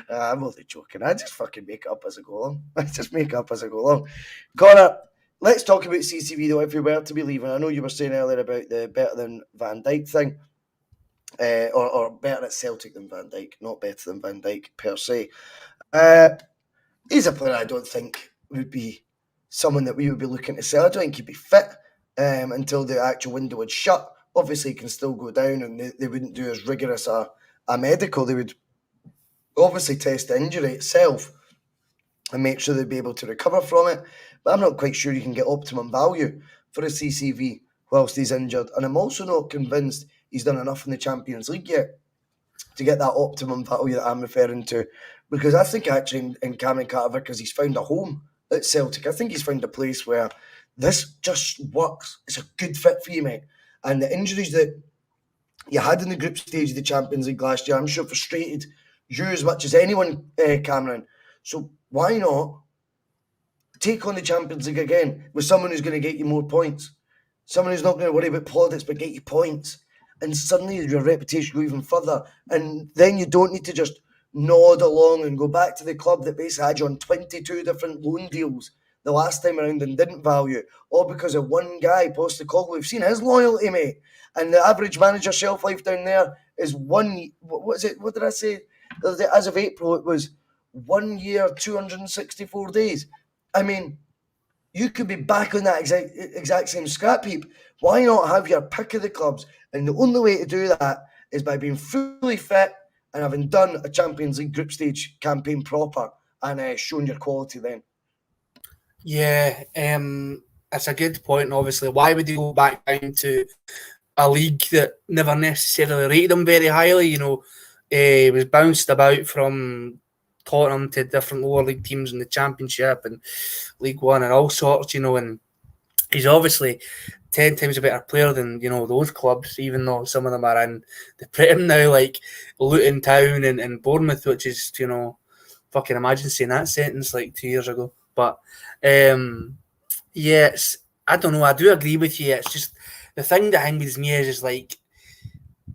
I'm only joking. I just fucking make it up as I go along. Connor, let's talk about CCV though, if we were to be leaving. I know you were saying earlier about the better than Van Dijk thing. Or better at Celtic than Van Dijk, not better than Van Dijk per se. He's a player I don't think would be someone that we would be looking to sell. I don't think he'd be fit until the actual window would shut. Obviously, he can still go down, and they wouldn't do as rigorous a medical. They would obviously test the injury itself and make sure they'd be able to recover from it. But I'm not quite sure you can get optimum value for a CCV whilst he's injured. And I'm also not convinced he's done enough in the Champions League yet to get that optimum value that I'm referring to. Because I think actually in Cameron Carter-Vickers, he's found a home at Celtic. I think he's found a place where this just works. It's a good fit for you, mate. And the injuries that you had in the group stage of the Champions League last year, I'm sure frustrated you as much as anyone, Cameron. So why not take on the Champions League again with someone who's going to get you more points? Someone who's not going to worry about plaudits but get you points. And suddenly your reputation go even further. And then you don't need to just nod along and go back to the club that basically had you on 22 different loan deals the last time around and didn't value, all because of one guy, Postecoglou. We've seen his loyalty, mate. And the average manager shelf life down there is what is it? What did I say? As of April, it was 1 year, 264 days. I mean, you could be back on that exact same scrap heap. Why not have your pick of the clubs? And the only way to do that is by being fully fit and having done a Champions League group stage campaign proper and showing your quality then. Yeah, it's a good point. Obviously, why would he go back down to a league that never necessarily rated him very highly? He was bounced about from Tottenham to different lower league teams in the Championship and League One and all sorts. And he's obviously 10 times a better player than those clubs, even though some of them are in the Prem now, like Luton Town and Bournemouth, which is fucking imagine saying that sentence like 2 years ago. But yes, I don't know. I do agree with you. It's just the thing that angers me is like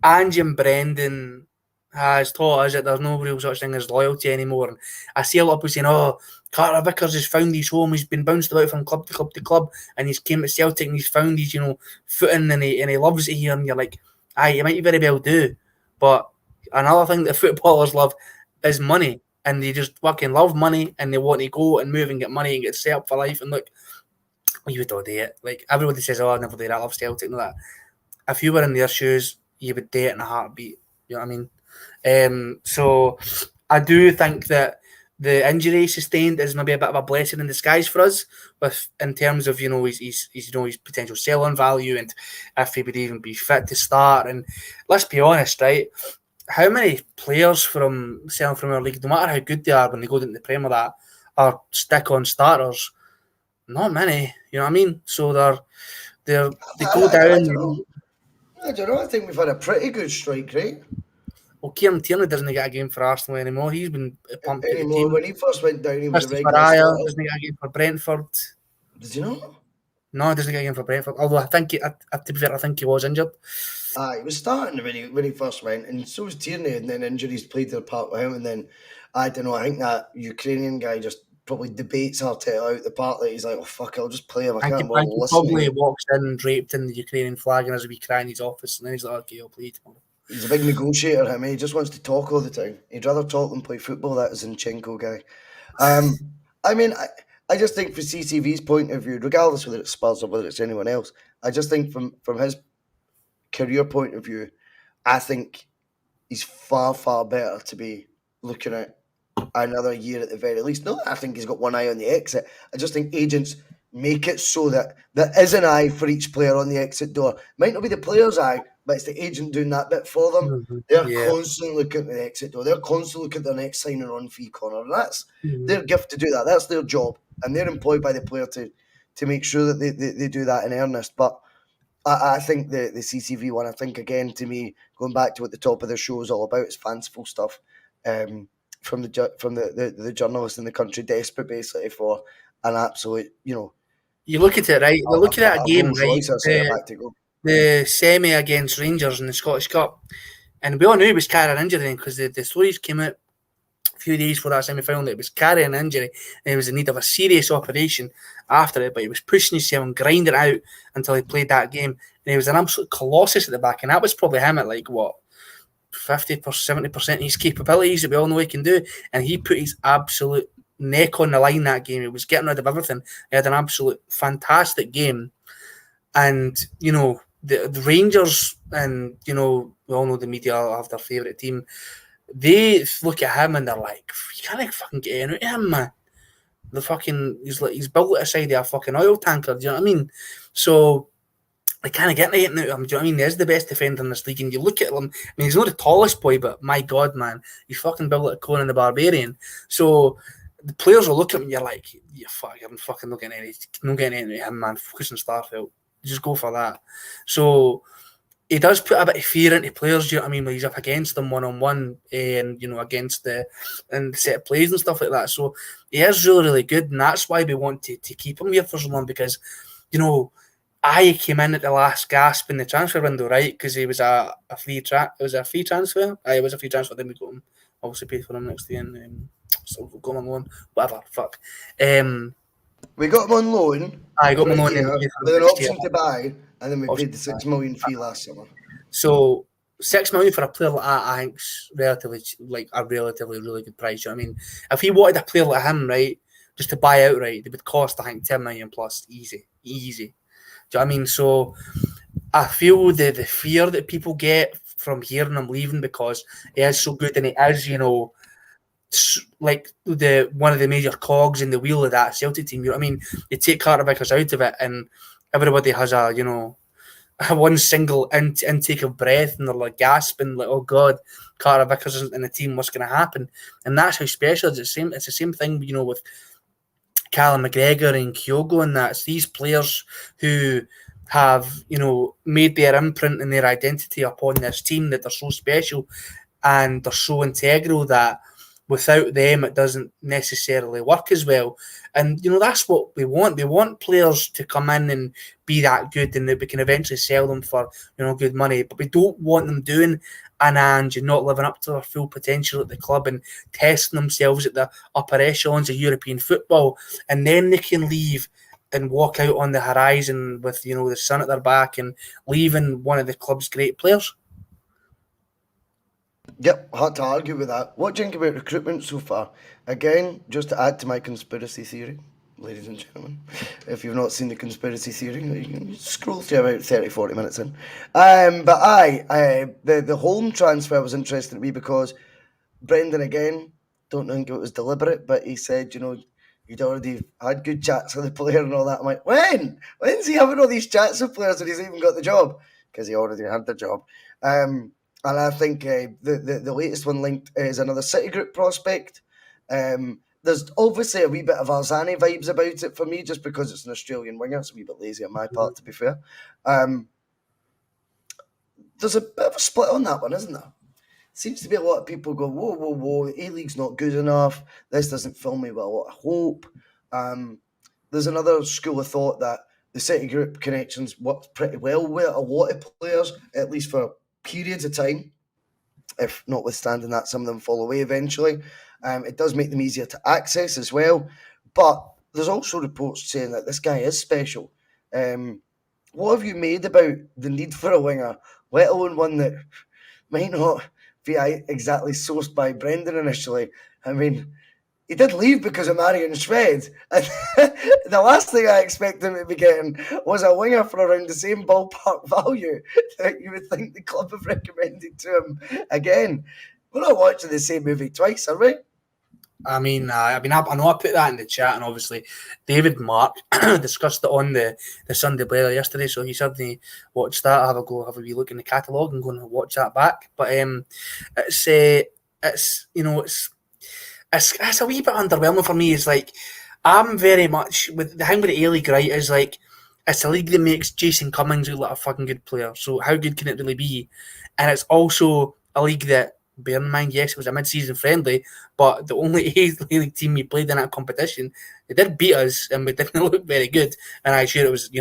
Ange and Brendan has taught us that there's no real such thing as loyalty anymore. And I see a lot of people saying, "Oh, Carter Vickers has found his home. He's been bounced about from club to club to club, and he's came to Celtic and he's found his footing and he loves it here." And you're like, "Aye, you might very well do," but another thing that footballers love is money, and they just fucking love money, and they want to go and move and get money and get set up for life. And look, you would all do it. Like everybody says, "Oh, I never did. I love Celtic." And that. If you were in their shoes, you would do it in a heartbeat. You know what I mean? So I do think that the injury sustained is maybe a bit of a blessing in disguise for us, in terms of his potential selling value and if he would even be fit to start. And let's be honest, right? How many players from selling from our league, no matter how good they are when they go into the Premier, that are stick-on starters? Not many. You know what I mean? So they go down. I don't know. I think we've had a pretty good strike rate. Well, Kieran Tierney doesn't get a game for Arsenal anymore. He's been pumped to the Anymore. team. When he first went down, he was a Christopher regular Raya starter. doesn't get a game for Brentford. Did you know? No, he doesn't get a game for Brentford. Although I think, to be fair, I think he was injured. He was starting when he first went, and so was Tierney, and then injuries played their part with him. And then I don't know. I think that Ukrainian guy just probably debates Arteta out the park that he's like, oh fuck, I'll just play him. I I can't think, bother he listening to probably you. walks in draped in the Ukrainian flag and has a wee cry in his office, and then he's like, okay, I'll play you tomorrow. He's a big negotiator, him. He just wants to talk all the time. He'd rather talk than play football, that Zinchenko guy. I mean, I just think from CCV's point of view, regardless whether it's Spurs or whether it's anyone else, I just think from his career point of view, I think he's far, far better to be looking at another year at the very least. Not that I think he's got one eye on the exit. I just think agents make it so that there is an eye for each player on the exit door. Might not be the player's eye, but it's the agent doing that bit for them. Mm-hmm. They're Yeah. constantly looking at the exit door. They're constantly looking at their next signing on fee corner. And that's Mm-hmm. their gift to do that. That's their job. And they're employed by the player to make sure that they do that in earnest. But I think the CCV one, I think, again, to me, going back to what the top of the show is all about, is fanciful stuff. From the journalists in the country, desperate basically for an absolute, You look at it, right? We're looking at a game, Rolls right? Royce, back to go. The semi against Rangers in the Scottish Cup. And we all knew he was carrying an injury because the stories came out a few days before that semi-final that he was carrying an injury and he was in need of a serious operation after it, but he was pushing himself and grinding out until he played that game. And he was an absolute colossus at the back, and that was probably him at 50% 70% of his capabilities that we all know he can do, and he put his absolute neck on the line that game. He was getting rid of everything. He had an absolute fantastic game. And the Rangers, and we all know the media have their favourite team. They look at him and they're like, you can't fucking get any out of him, man. He's built it aside of a fucking oil tanker. Do you know what I mean? So they can't get anything out of him. Do you know what I mean? He's the best defender in this league, and you look at him. I mean, he's not the tallest boy, but my God, man, he's fucking built like Conan the Barbarian. So the players will look at him and you're like, I'm fucking not getting anything out of him, man. Focus on Starfield. Just go for that. So he does put a bit of fear into players, do you know what I mean, when he's up against them one-on-one and, against the set of plays and stuff like that. So he is really, really good, and that's why we want to keep him here for so long, because, I came in at the last gasp in the transfer window, right, because he was a free transfer. It was a free transfer. It was a free transfer, then we got him, obviously paid for him next year, and so we got him on loan, whatever, fuck. We got him on loan. I got him on loan with an option to buy, and then we paid the $6 million fee last summer. So $6 million for a player like that, I think, is relatively really good price. You know what I mean? If he wanted a player like him, right, just to buy outright, it would cost, I think, 10 million plus, easy. Do you know what I mean? So I feel the fear that people get from hearing him leaving because he is so good, and he is, like one of the major cogs in the wheel of that Celtic team. You know what I mean? You take Carter Vickers out of it, and everybody has a one single intake of breath, and they're like gasping, like, "Oh God, Carter Vickers isn't in the team. What's going to happen?" And that's how special it's the same thing, with Callum McGregor and Kyogo, and that it's these players who have made their imprint and their identity upon this team, that they're so special and they're so integral that without them it doesn't necessarily work as well. And that's what we want. We want players to come in and be that good, and that we can eventually sell them for good money. But we don't want them doing and not living up to their full potential at the club and testing themselves at the upper echelons of European football, and then they can leave and walk out on the horizon with the sun at their back and leaving one of the club's great players. Yep, hard to argue with that. What do you think about recruitment so far? Again, just to add to my conspiracy theory, ladies and gentlemen, if you've not seen the conspiracy theory, you can scroll through about 30-40 minutes in. But the home transfer was interesting to me because Brendan, again, don't think it was deliberate, but he said, you'd already had good chats with the player and all that. I'm like, when's he having all these chats with players and he's even got the job? Because he already had the job. And I think the latest one linked is another Citigroup prospect. There's obviously a wee bit of Arzani vibes about it for me, just because it's an Australian winger. It's a wee bit lazy on my part, to be fair. There's a bit of a split on that one, isn't there? Seems to be a lot of people go, whoa, A-League's not good enough. This doesn't fill me with a lot of hope. There's another school of thought that the Citigroup connections worked pretty well with a lot of players, at least for periods of time, if notwithstanding that some of them fall away eventually. It does make them easier to access as well. But there's also reports saying that this guy is special. Um, what have you made about the need for a winger, let alone one that might not be exactly sourced by Brendan initially? I mean, he did leave because of Marion Shred. And the last thing I expected him to be getting was a winger for around the same ballpark value that you would think the club have recommended to him. Again, we're not watching the same movie twice, are we? I know I put that in the chat, and obviously David Mark discussed it on the Sunday Blether yesterday, so he certainly watched that. Have a wee look in the catalogue and go and watch that back. But it's it's a wee bit underwhelming for me. It's like I'm very much with the thing with the A League, right? Is like it's a league that makes Jason Cummings look like a fucking good player. So how good can it really be? And it's also a league that, bear in mind, yes, it was a mid-season friendly, but the only A League team we played in that competition, they did beat us, and we didn't look very good. And I'm sure it was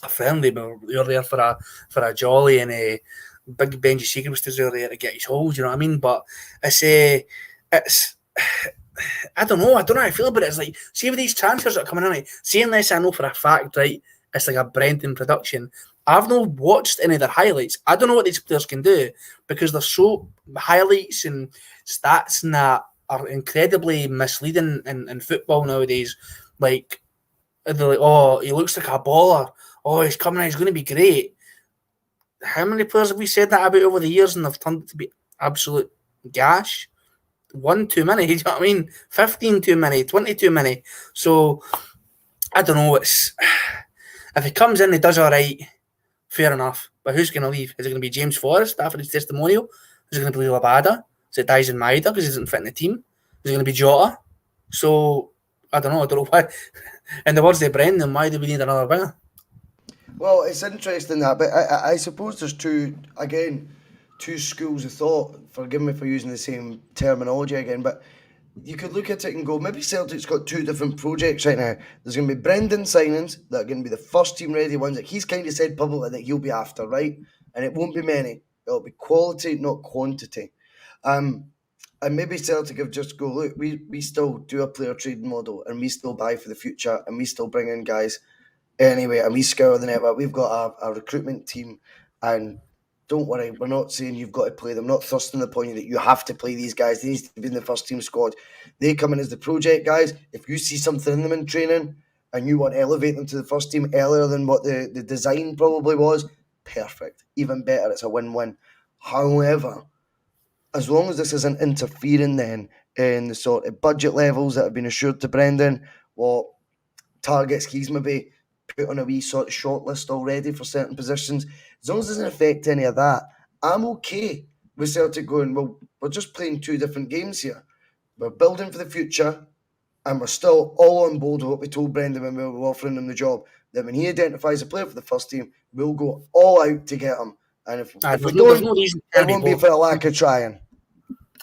a friendly, but we were there for a jolly, and Big Benji Seeger was still there to get his holes. You know what I mean? But it's I don't know. I don't know how I feel about it. It's like, see with these transfers that are coming in, like, see, unless I know for a fact, right, it's like a Brendan production. I've not watched any of their highlights. I don't know what these players can do because they're so highlights and stats and that are incredibly misleading in football nowadays. Like, they're like, oh, he looks like a baller. Oh, he's coming in, he's going to be great. How many players have we said that about over the years and they've turned it to be absolute gash? One too many, you know what I mean? 15 too many, 20 too many. So I don't know. It's if he comes in, he does all right, fair enough. But who's going to leave? Is it going to be James Forrest after his testimonial? Is it going to be Labada? Is it Dyson Maida because he doesn't fit in the team? Is it going to be Jota? So I don't know. I don't know why. In the words of Brendan, why do we need another winger? Well, it's interesting that, but I suppose there's two schools of thought. Forgive me for using the same terminology again, but you could look at it and go, maybe Celtic's got two different projects right now. There's going to be Brendan signings that are going to be the first team ready ones that he's kind of said publicly that he'll be after, right? And it won't be many. It'll be quality, not quantity. Um, and maybe Celtic have just go, look, we still do a player trading model and we still buy for the future and we still bring in guys anyway, and we scour the network. We've got a recruitment team, and don't worry, we're not saying you've got to play them. Not thrusting the point that you have to play these guys. They need to be in the first team squad. They come in as the project guys. If you see something in them in training and you want to elevate them to the first team earlier than what the design probably was, perfect. Even better, it's a win-win. However, as long as this isn't interfering then in the sort of budget levels that have been assured to Brendan, what targets he's maybe put on a wee sort of short list already for certain positions. As long as it doesn't affect any of that, I'm okay with Celtic going, well, we're just playing two different games here. We're building for the future, and we're still all on board with what we told Brendan when we were offering him the job. That when he identifies a player for the first team, we'll go all out to get him. And if we There's don't, no reason it it can't be won't be both. for a lack of trying.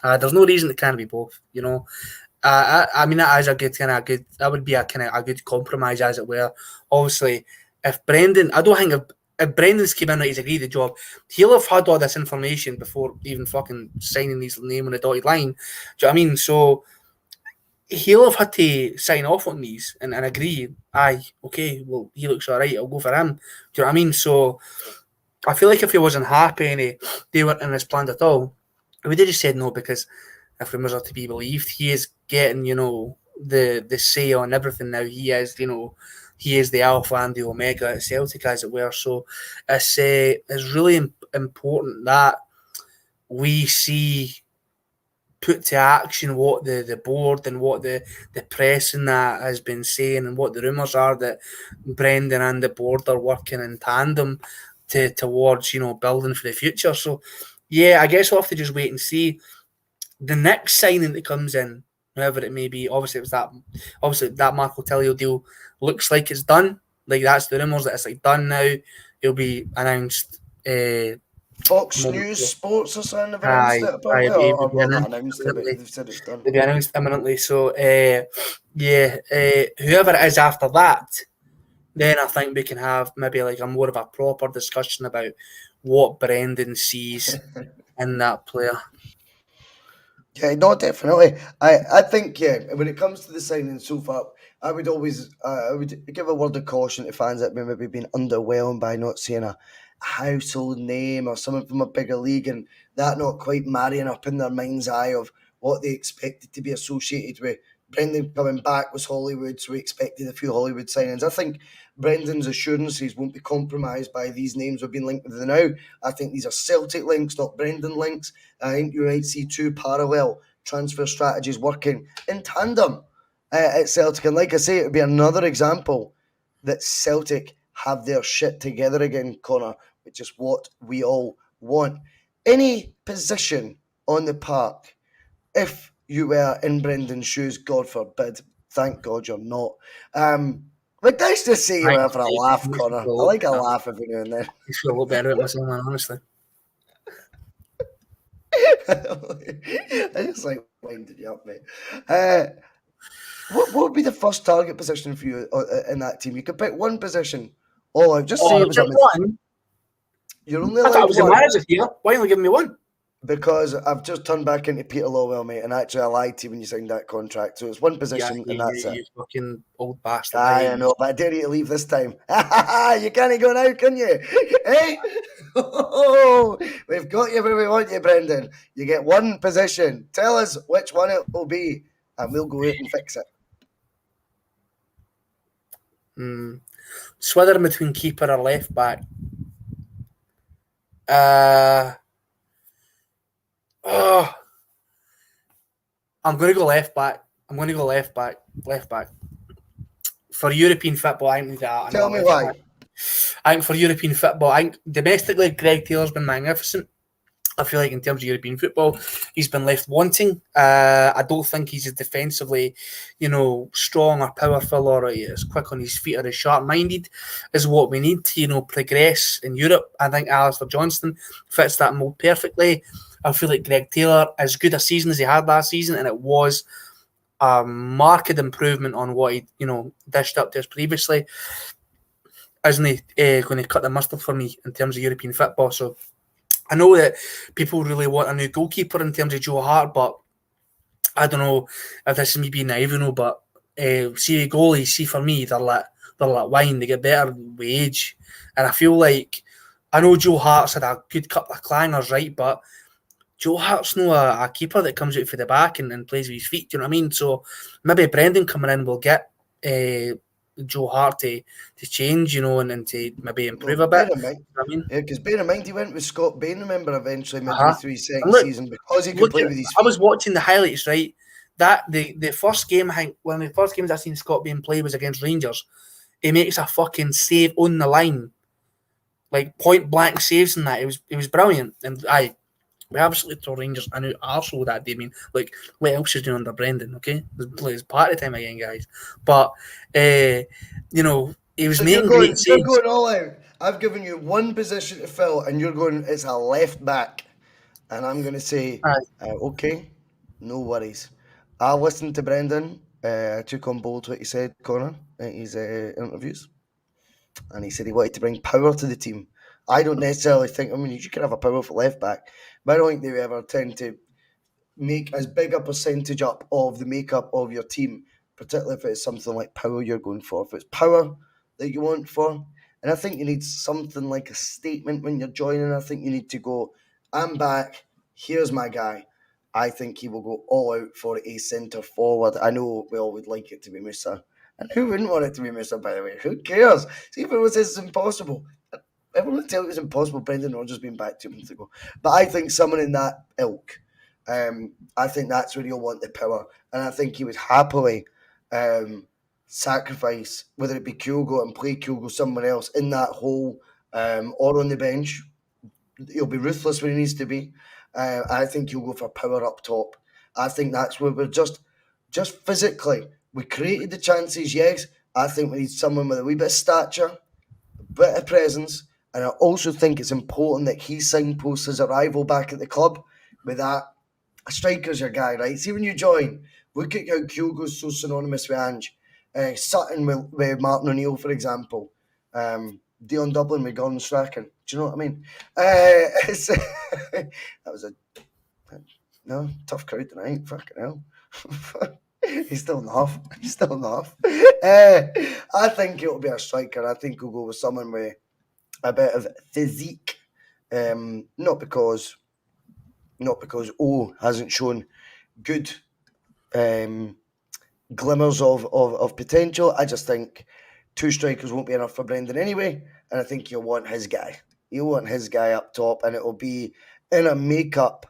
There's no reason it can't be both. You know, I mean, that is a good kind of good. That would be a kind of a good compromise, as it were. Obviously, if Brendan, I don't think if Brendan's came in and he's agreed the job, he'll have had all this information before even fucking signing his name on the dotted line. Do you know what I mean? So he'll have had to sign off on these and agree. Aye, okay, well, he looks all right. I'll go for him. Do you know what I mean? So I feel like if he wasn't happy and they weren't in his plan at all, we would have just said no because if rumours are to be believed, he is getting, the say on everything now. He is, he is the alpha and the omega at Celtic, as it were. So it's really important that we see put to action what the board and what the press and that has been saying and what the rumours are that Brendan and the board are working in tandem towards, building for the future. So, yeah, I guess we'll have to just wait and see. The next signing that comes in, whoever it may be, obviously that Marco Telio deal looks like it's done. Like that's the rumours that it's like done now. It'll be announced. Fox News Sports or something have announced Aye, it aye, apparently, it'll or be well, not announced announced it, but imminently. they've said it's done. It'll be announced imminently. So, whoever it is after that, then I think we can have maybe like a more of a proper discussion about what Brendan sees in that player. Yeah, no, definitely. I think, yeah, when it comes to the signing so far, I would always, I would give a word of caution to fans that may maybe been underwhelmed by not seeing a household name or someone from a bigger league, and that not quite marrying up in their mind's eye of what they expected to be associated with. Brendan coming back was Hollywood, so we expected a few Hollywood signings. I think Brendan's assurances won't be compromised by these names we've been linked with now. I think these are Celtic links, not Brendan links. I think you might see two parallel transfer strategies working in tandem at Celtic. And like I say, it would be another example that Celtic have their shit together again, Connor, which is what we all want. Any position on the park, if you were in Brendan's shoes, God forbid, thank God you're not. But let's just say you Right, were for a laugh, makes me Connor. I feel like a laugh every now and then. makes me feel a lot better about myself, man, honestly. I just like winding you up, mate. What would be the first target position for you in that team? You could pick one position all out. Just say Oh, it was a just one? You're only I thought I allowed was the one manager here. Why only give me one? because I've just turned back into Peter Lowell, mate, and actually I lied to you when you signed that contract. So it's one Yeah, position and that's you, it. you fucking old bastard. Aye, I know, but I dare you to leave this time. You can't go now, can you? Hey, we've got you where we want you, Brendan. You get one position. Tell us which one it will be, and we'll go out and fix it. Swithering between keeper or left back. Oh, I'm going to go left back. Left back. For European football, I think that. Tell me why. I think for European football, I think domestically, Greg Taylor's been magnificent. I feel like in terms of European football, he's been left wanting. I don't think he's as defensively, strong or powerful or as quick on his feet or as sharp-minded as what we need to, progress in Europe. I think Alistair Johnston fits that mould perfectly. I feel like Greg Taylor, as good a season as he had last season, and it was a marked improvement on what he, dished up to us previously, isn't he going to cut the mustard for me in terms of European football? So I know that people really want a new goalkeeper in terms of Joe Hart, but I don't know if this is me being naive, but see goalies, for me, they're like wine. They get better with age. And I feel like, I know Joe Hart's had a good couple of clangers, right? But Joe Hart's no a keeper that comes out for the back and plays with his feet, do you know what I mean? So maybe Brendan coming in will get Joe Hart to change, and to maybe improve a bit. Bear in mind, You know what I mean? yeah, because bear in mind he went with Scott Bain, remember, eventually midway Uh-huh. through his And second look, season because he could play with his feet. I was watching the highlights, right? That the first game, I think, one of the first games I seen Scott Bain play was against Rangers. He makes a fucking save on the line, like point blank saves, and that it was brilliant. And we absolutely tore Rangers a new arsehole that day. I mean, like, what else is doing under Brendan? Okay, it's party time again, guys. But he was So making great you're saves. going all out. I've given you one position to fill, and you're going. It's a left back, and I'm going to say, okay, no worries. I'll listen to Brendan. I took on board what he said, Connor, in his interviews, and he said he wanted to bring power to the team. I don't necessarily think. I mean, you can have a powerful left back, but I don't think they ever tend to make as big a percentage up of the makeup of your team, particularly if it's something like power you're going for. If it's power that you want for, and I think you need something like a statement when you're joining. I think you need to go, I'm back, here's my guy. I think he will go all out for a centre forward. I know we all would like it to be Musa. And who wouldn't want it to be Musa, by the way? Who cares? See, if everyone says it's impossible. Everyone would tell you it's impossible. Brendan Rodgers being back 2 months ago. But I think someone in that ilk, I think that's where he'll want the power. And I think he would happily sacrifice, whether it be Kyogo and play Kyogo somewhere else in that hole or on the bench. He'll be ruthless when he needs to be. I think he'll go for power up top. I think that's where we're just physically. We created the chances, yes. I think we need someone with a wee bit of stature, a bit of presence, and I also think it's important that he signposts his arrival back at the club with that. A striker's your guy, right? See, when you join, look at how Kyogo's so synonymous with Ange. Sutton with Martin O'Neill, for example. Dion Dublin with Gordon Strachan. Do you know what I mean? That was a tough crowd tonight. Fucking hell. He's still enough. He's still enough. I think it'll be a striker. I think we'll go with someone with a bit of physique. Not because O hasn't shown good glimmers of potential. I just think two strikers won't be enough for Brendan anyway, and I think you'll want his guy. You'll want his guy up top, and it will be in a makeup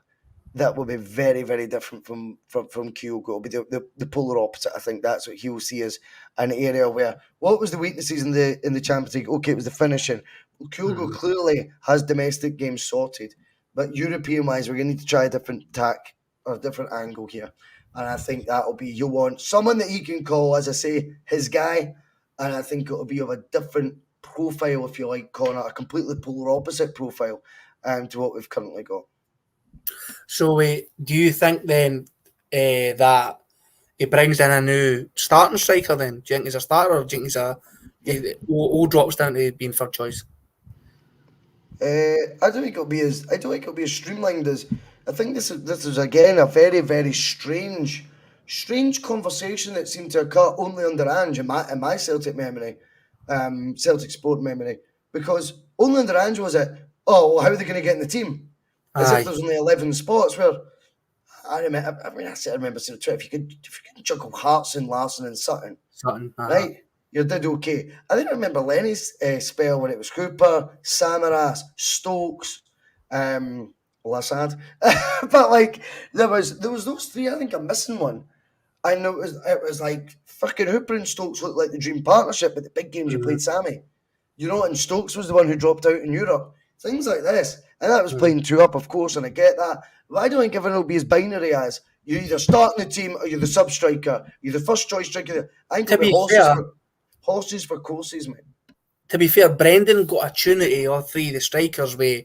that will be very, very different from Kyogo. It'll be the polar opposite. I think that's what he'll see as an area where what was the weaknesses in the Champions League? Okay, it was the finishing. Well, Kyogo clearly has domestic games sorted, but European wise, we're going to need to try a different tack or a different angle here. And I think that'll be you want someone that he can call, as I say, his guy. And I think it'll be of a different profile, if you like, Connor, a completely polar opposite profile to what we've currently got. So, do you think then that he brings in a new starting striker then? Do you think he's a starter or do you think he's all drops down to being third choice? I don't think it'll be as streamlined as I think this is again a very, very strange conversation that seemed to occur only under Ange in my Celtic memory, Celtic sport memory, because only under Ange was it, oh well, how are they going to get in the team? As if there's only 11 spots. Where I remember seeing a tweet, if you could juggle Hartson, Larson, and Sutton, right? You did okay. I think I remember Lenny's spell when it was Hooper, Samaras, Stokes, Lassad. But like there was those three. I think I'm missing one. I know it was like fucking Hooper and Stokes looked like the dream partnership, but the big games you played Sammy. You know, and Stokes was the one who dropped out in Europe. Things like this. And that was playing two up, of course, and I get that. But I don't think everyone will be as binary as you either start in the team or you're the sub striker, you're the first choice striker. I think it'll be horses for courses, man. To be fair, Brendan got a trinity, all three of the strikers with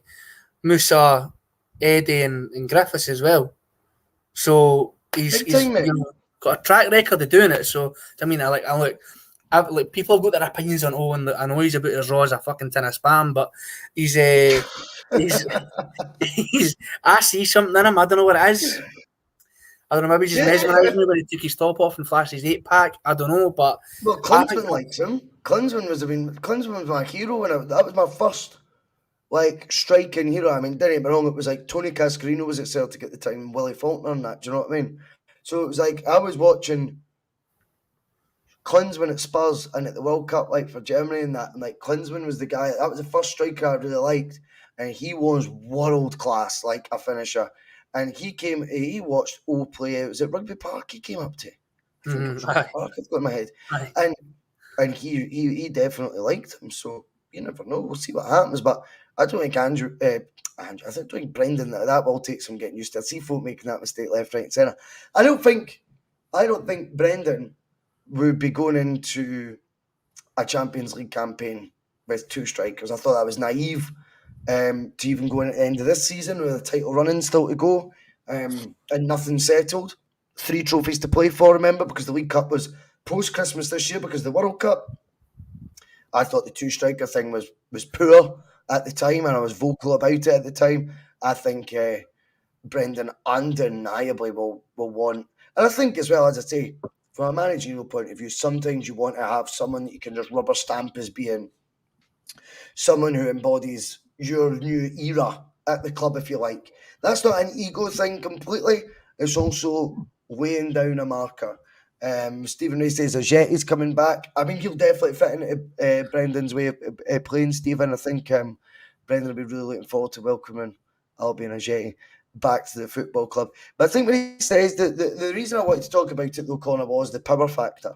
Musa, Eddie, and Griffiths as well. So he's got a track record of doing it. So I mean, like people have got their opinions on Owen. I know he's about as raw as a fucking tin of spam, but he's I see something in him. I don't know what it is. I don't know, maybe just mesmerised me when he took his top off and flashed his 8-pack. I don't know, but Klinsmann likes him. Klinsmann was my hero when that was my first striking hero. I mean, don't get me wrong, it was like Tony Cascarino was at Celtic at the time and Willie Faulkner and that. Do you know what I mean? So it was like I was watching Klinsmann at Spurs and at the World Cup, for Germany and that. And Klinsmann was the guy. That was the first striker I really liked, and he was world class, like a finisher. And he watched O play. It was at Rugby Park he came up to. I think it was Rugby Park, I've got in my head. And he definitely liked him. So you never know. We'll see what happens. But I don't think I think Brendan, that will take some getting used to. I see folk making that mistake left, right, and centre. I don't think Brendan would be going into a Champions League campaign with two strikers. I thought that was naive. To even go in at the end of this season with a title running still to go, and nothing settled. 3 trophies to play for, remember, because the League Cup was post-Christmas this year because of the World Cup. I thought the two-striker thing was poor at the time, and I was vocal about it at the time. I think Brendan undeniably will want, and I think as well, as I say, from a managerial point of view, sometimes you want to have someone that you can just rubber stamp as being someone who embodies your new era at the club, if you like. That's not an ego thing completely. It's also weighing down a marker. Stephen Ray says Ajeti's coming back. I mean, he'll definitely fit into Brendan's way of playing, Stephen. I think Brendan will be really looking forward to welcoming Albion Ajeti back to the football club. But I think when he says the reason I wanted to talk about it, though, Connor, was the power factor.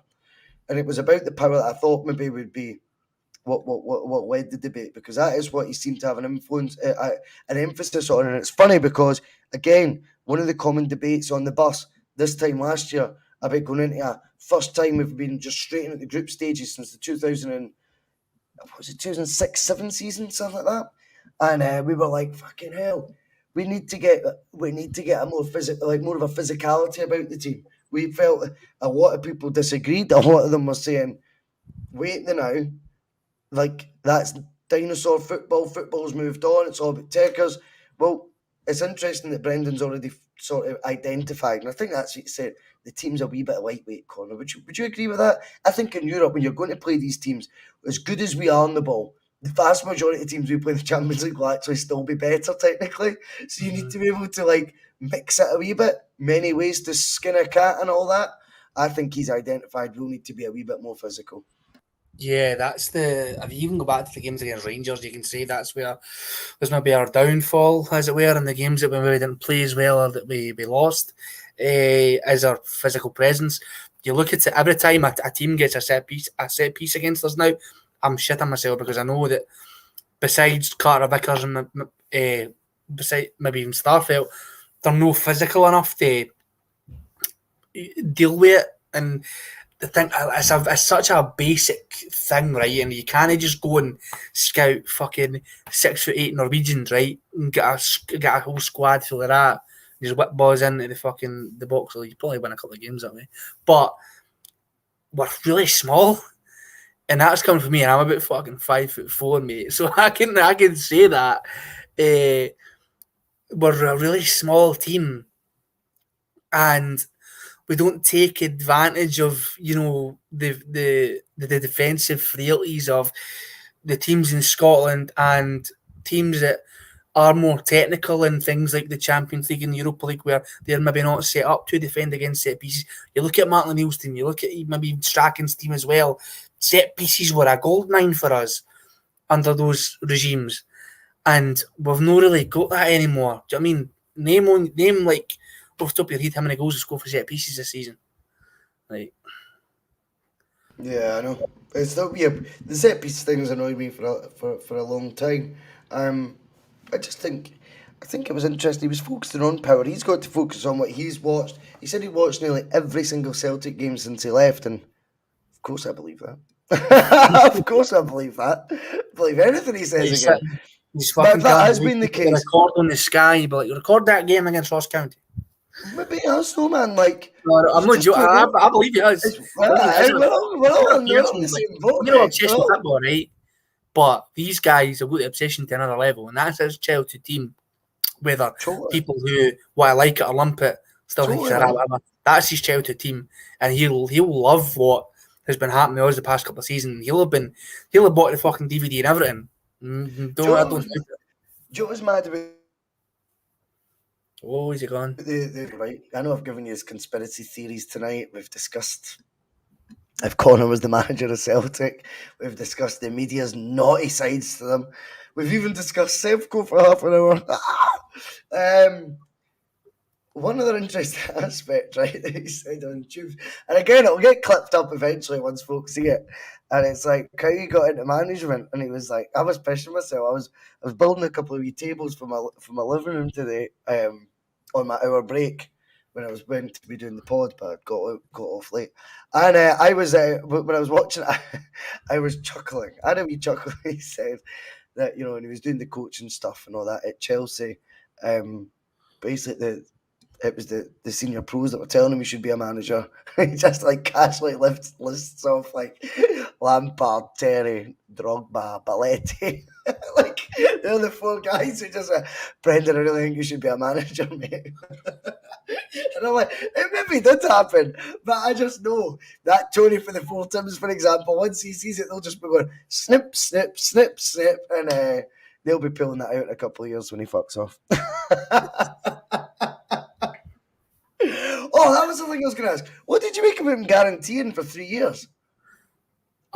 And it was about the power that I thought maybe would be what led the debate, because that is what he seemed to have an influence, an emphasis on. And it's funny because, again, one of the common debates on the bus this time last year about going into a first time we've been just straight into the group stages since the 2006-7 season, something like that. And we were like, fucking hell, we need to get a more physical, more of a physicality about the team. We felt a lot of people disagreed. A lot of them were saying, wait now, that's dinosaur football. Football's moved on. It's all about takers. Well, it's interesting that Brendan's already sort of identified, and I think that's what you said. The team's a wee bit of lightweight, Connor. Would you agree with that? I think in Europe, when you're going to play these teams, as good as we are on the ball, the vast majority of teams we play in the Champions League will actually still be better technically. So you need to be able to like mix it a wee bit, many ways to skin a cat and all that. I think he's identified we'll need to be a wee bit more physical. Yeah, that's the. If you even go back to the games against Rangers, you can say that's where there's maybe our downfall, as it were, in the games that we maybe didn't play as well or that we lost, is our physical presence. You look at it every time a team gets a set piece against us now. I'm shitting myself because I know that besides Carter Vickers and beside maybe even Starfelt, they're no physical enough to deal with it. And the thing, it's such a basic thing, right? And you can't just go and scout fucking 6'8" Norwegians, right? And get a whole squad full of that. Just whip balls into the box. So you probably win a couple of games that way. But we're really small. And that's coming from me, and I'm about fucking 5'4", mate. So I can say that we're a really small team, and we don't take advantage of the defensive frailties of the teams in Scotland and teams that are more technical in things like the Champions League and the Europa League, where they're maybe not set up to defend against set pieces. You look at Martin O'Neill's team, you look at maybe Strachan's team as well. Set pieces were a goldmine for us under those regimes, and we've not really got that anymore. Do you know what I mean? Name like off the top of your head how many goals we scored for set pieces this season. Like, yeah, I know. It's still the set piece things annoyed me for a long time. I think it was interesting. He was focusing on power. He's got to focus on what he's watched. He said he watched nearly every single Celtic game since he left, and of course I believe that. Of course I believe that. I believe anything he says again. But that has been the case. Record on the sky, but record that game against Ross County. Maybe I so, man. Like, no, I'm not joking. I believe it is. We're all on the same boat. You're obsessed with football, right? But these guys have got the obsession to another level, and that's his childhood team. Whether people who like it or lump it still think whatever, that's his childhood team, and he'll love what has been happening to us the past couple of seasons. He'll have bought the fucking DVD and everything. Joe was mad about. Oh, is he gone? Right. I know I've given you his conspiracy theories tonight. We've discussed if Connor was the manager of Celtic. We've discussed the media's naughty sides to them. We've even discussed Sevco for half an hour. One other interesting aspect, right, that he said on Tube, and again, it'll get clipped up eventually once folks see it. And it's like, how you got into management? And he was like, I was pissing myself. I was building a couple of wee tables for my living room today, on my hour break when I was meant to be doing the pod, but I got off late. And I was when I was watching it, I was chuckling. I had a wee chuckle. He said that, when he was doing the coaching stuff and all that at Chelsea, basically it was the senior pros that were telling him he should be a manager. He just like casually lists off like Lampard, Terry, Drogba, Balletti. Like they're the four guys who just Brendan, I really think you should be a manager, mate. And I'm like, it maybe did happen, but I just know that Tony for the Four Tims, for example, once he sees it, they'll just be going snip, snip, snip, snip, and they'll be pulling that out in a couple of years when he fucks off. Oh, that was the thing I was going to ask. What did you make of him guaranteeing for 3 years?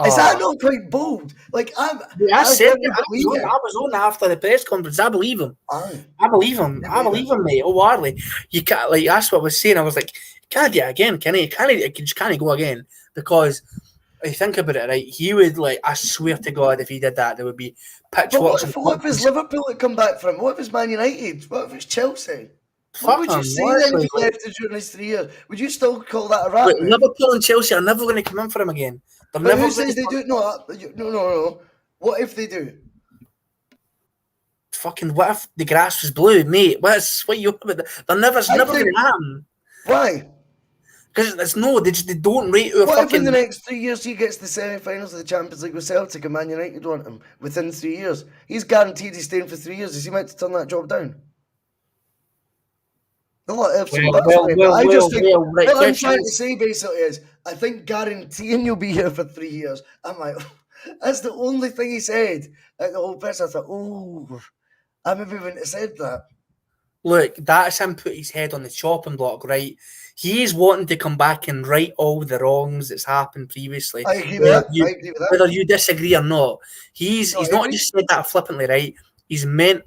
Is that not quite bold? Like I was on after the press conference. I believe him. I believe him, mate. Wholeheartedly. You can't that's what I was saying. I was like, you can't do it again, can he? Just can't go again, because I think about it, right? He would I swear to God, if he did that, there would be pitchforks. What if it's Liverpool that come back for him? What if it's Man United? What if it's Chelsea? What would you say then if he left during his 3 years? Would you still call that a rat? Liverpool and Chelsea are never going to come in for him again. But who says they do? No. What if they do? Fucking what if the grass was blue, mate? What you about? They're never going to happen. Why? Because they don't rate our What if in the next 3 years he gets the semi-finals of the Champions League with Celtic and Man United want him within 3 years? He's guaranteed he's staying for 3 years. Is he meant to turn that job down? Oh, absolutely. But I just think right, what I'm trying to questions. say basically is I think guaranteeing you'll be here for 3 years. I'm like, that's the only thing he said. Like the whole person, I thought, oh, I maybe wouldn't have said that. Look, that's him put his head on the chopping block, right? He is wanting to come back and right all the wrongs that's happened previously, I agree with that. I agree with that. whether you disagree or not. No, He's I not agree. just said that flippantly, right? He's meant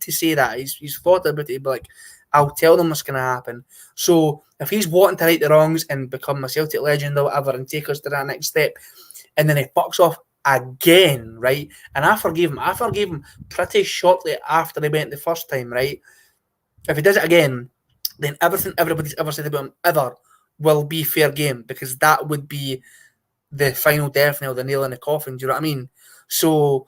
to say that. He's thought about it, but like, I'll tell them what's gonna happen. So if he's wanting to right the wrongs and become a Celtic legend or whatever and take us to that next step, and then he fucks off again, right? And I forgave him. I forgave him pretty shortly after he went the first time, right? If he does it again, then everything everybody's ever said about him ever will be fair game, because that would be the final death nail, the nail in the coffin. Do you know what I mean? So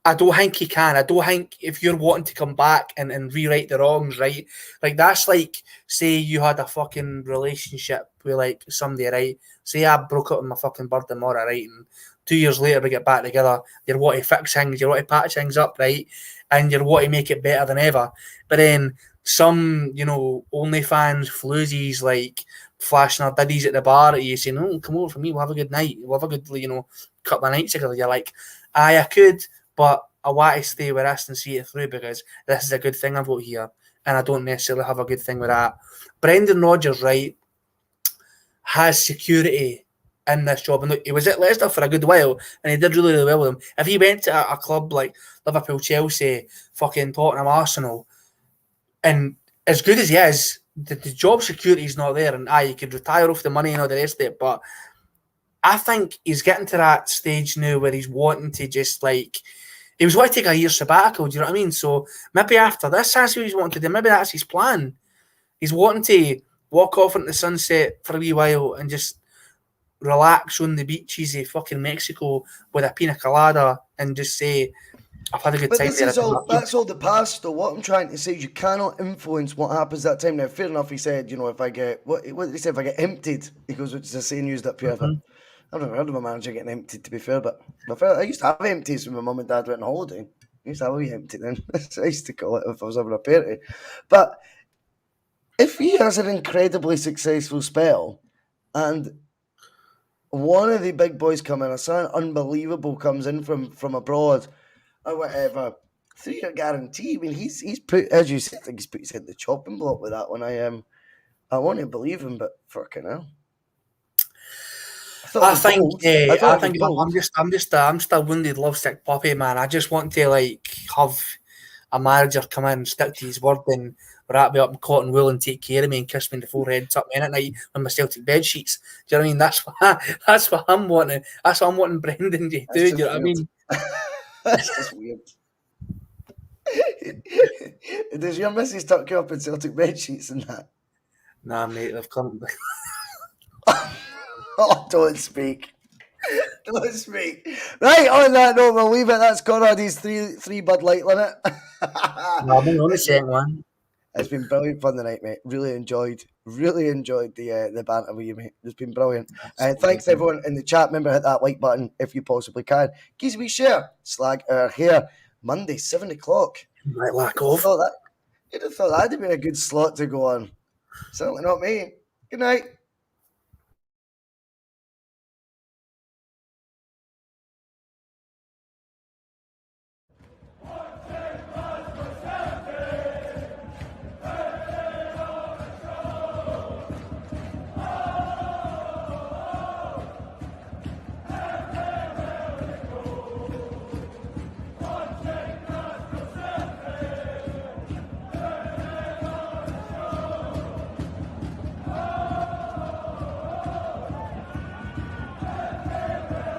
I don't think he can. I don't think if you're wanting to come back and rewrite the wrongs, right? Like that's like, say you had a fucking relationship with like somebody, right? Say I broke up with my fucking bird tomorrow, right? And 2 years later we get back together. You're want to fix things, you want to patch things up, right? And you want to make it better than ever. But then some, OnlyFans floozies like flashing our diddies at the bar at you saying, "Oh, come over for me, we'll have a good night. We'll have a good, couple of nights together." You're like, aye, I could, but I want to stay with us and see it through because this is a good thing I've got here, and I don't necessarily have a good thing with that. Brendan Rodgers, right, has security in this job, and look, he was at Leicester for a good while, and he did really, really well with them. If he went to a club like Liverpool, Chelsea, fucking Tottenham, Arsenal, and as good as he is, the job security is not there, and you could retire off the money and all the rest of it, but I think he's getting to that stage now where he's wanting to just like, he was wanting to take a year sabbatical, do you know what I mean? So maybe after this, that's what he's wanting to do. Maybe that's his plan. He's wanting to walk off into the sunset for a wee while and just relax on the beaches of fucking Mexico with a pina colada and just say, I've had a good But time this there. is that's all the past, though. What I'm trying to say is you cannot influence what happens that time. Now, fair enough, he said, if I get, what did he say, if I get emptied, he goes, which is a saying used up here, but I've never heard of a manager getting emptied, to be fair, but I used to have empties when my mum and dad went on holiday. I used to have a wee empty then. I used to call it if I was having a party. But if he has an incredibly successful spell and one of the big boys come in, or something unbelievable comes in from abroad or whatever, 3-year guarantee. I mean, he's put, as you said, I think he's put his head in the chopping block with that one. I want to believe him, but fucking hell. I think I'm still a wounded lovesick puppy, man. I just want to like have a manager come in and stick to his word and wrap me up in cotton wool and take care of me and kiss me in the forehead, tuck me in at night with my Celtic bed sheets. Do you know what I mean? That's what I'm wanting. That's what I'm wanting Brendan to do. Do you know what I mean? That's just weird. Does your missus tuck you up in Celtic bed sheets and that? Nah, mate, they've come. Oh, don't speak. Don't speak. Right, on that note, we'll leave it. That's Conrad's three Bud Light limit. No, I'm on the second one. It's been brilliant fun tonight, mate. Really enjoyed the banter with you, mate. It's been brilliant. Thanks everyone in the chat. Remember, hit that like button if you possibly can. Give us a wee share. Slag our hair. Monday, 7 o'clock. Right, lack off. You'd have thought that'd have been a good slot to go on. Certainly not me. Good night.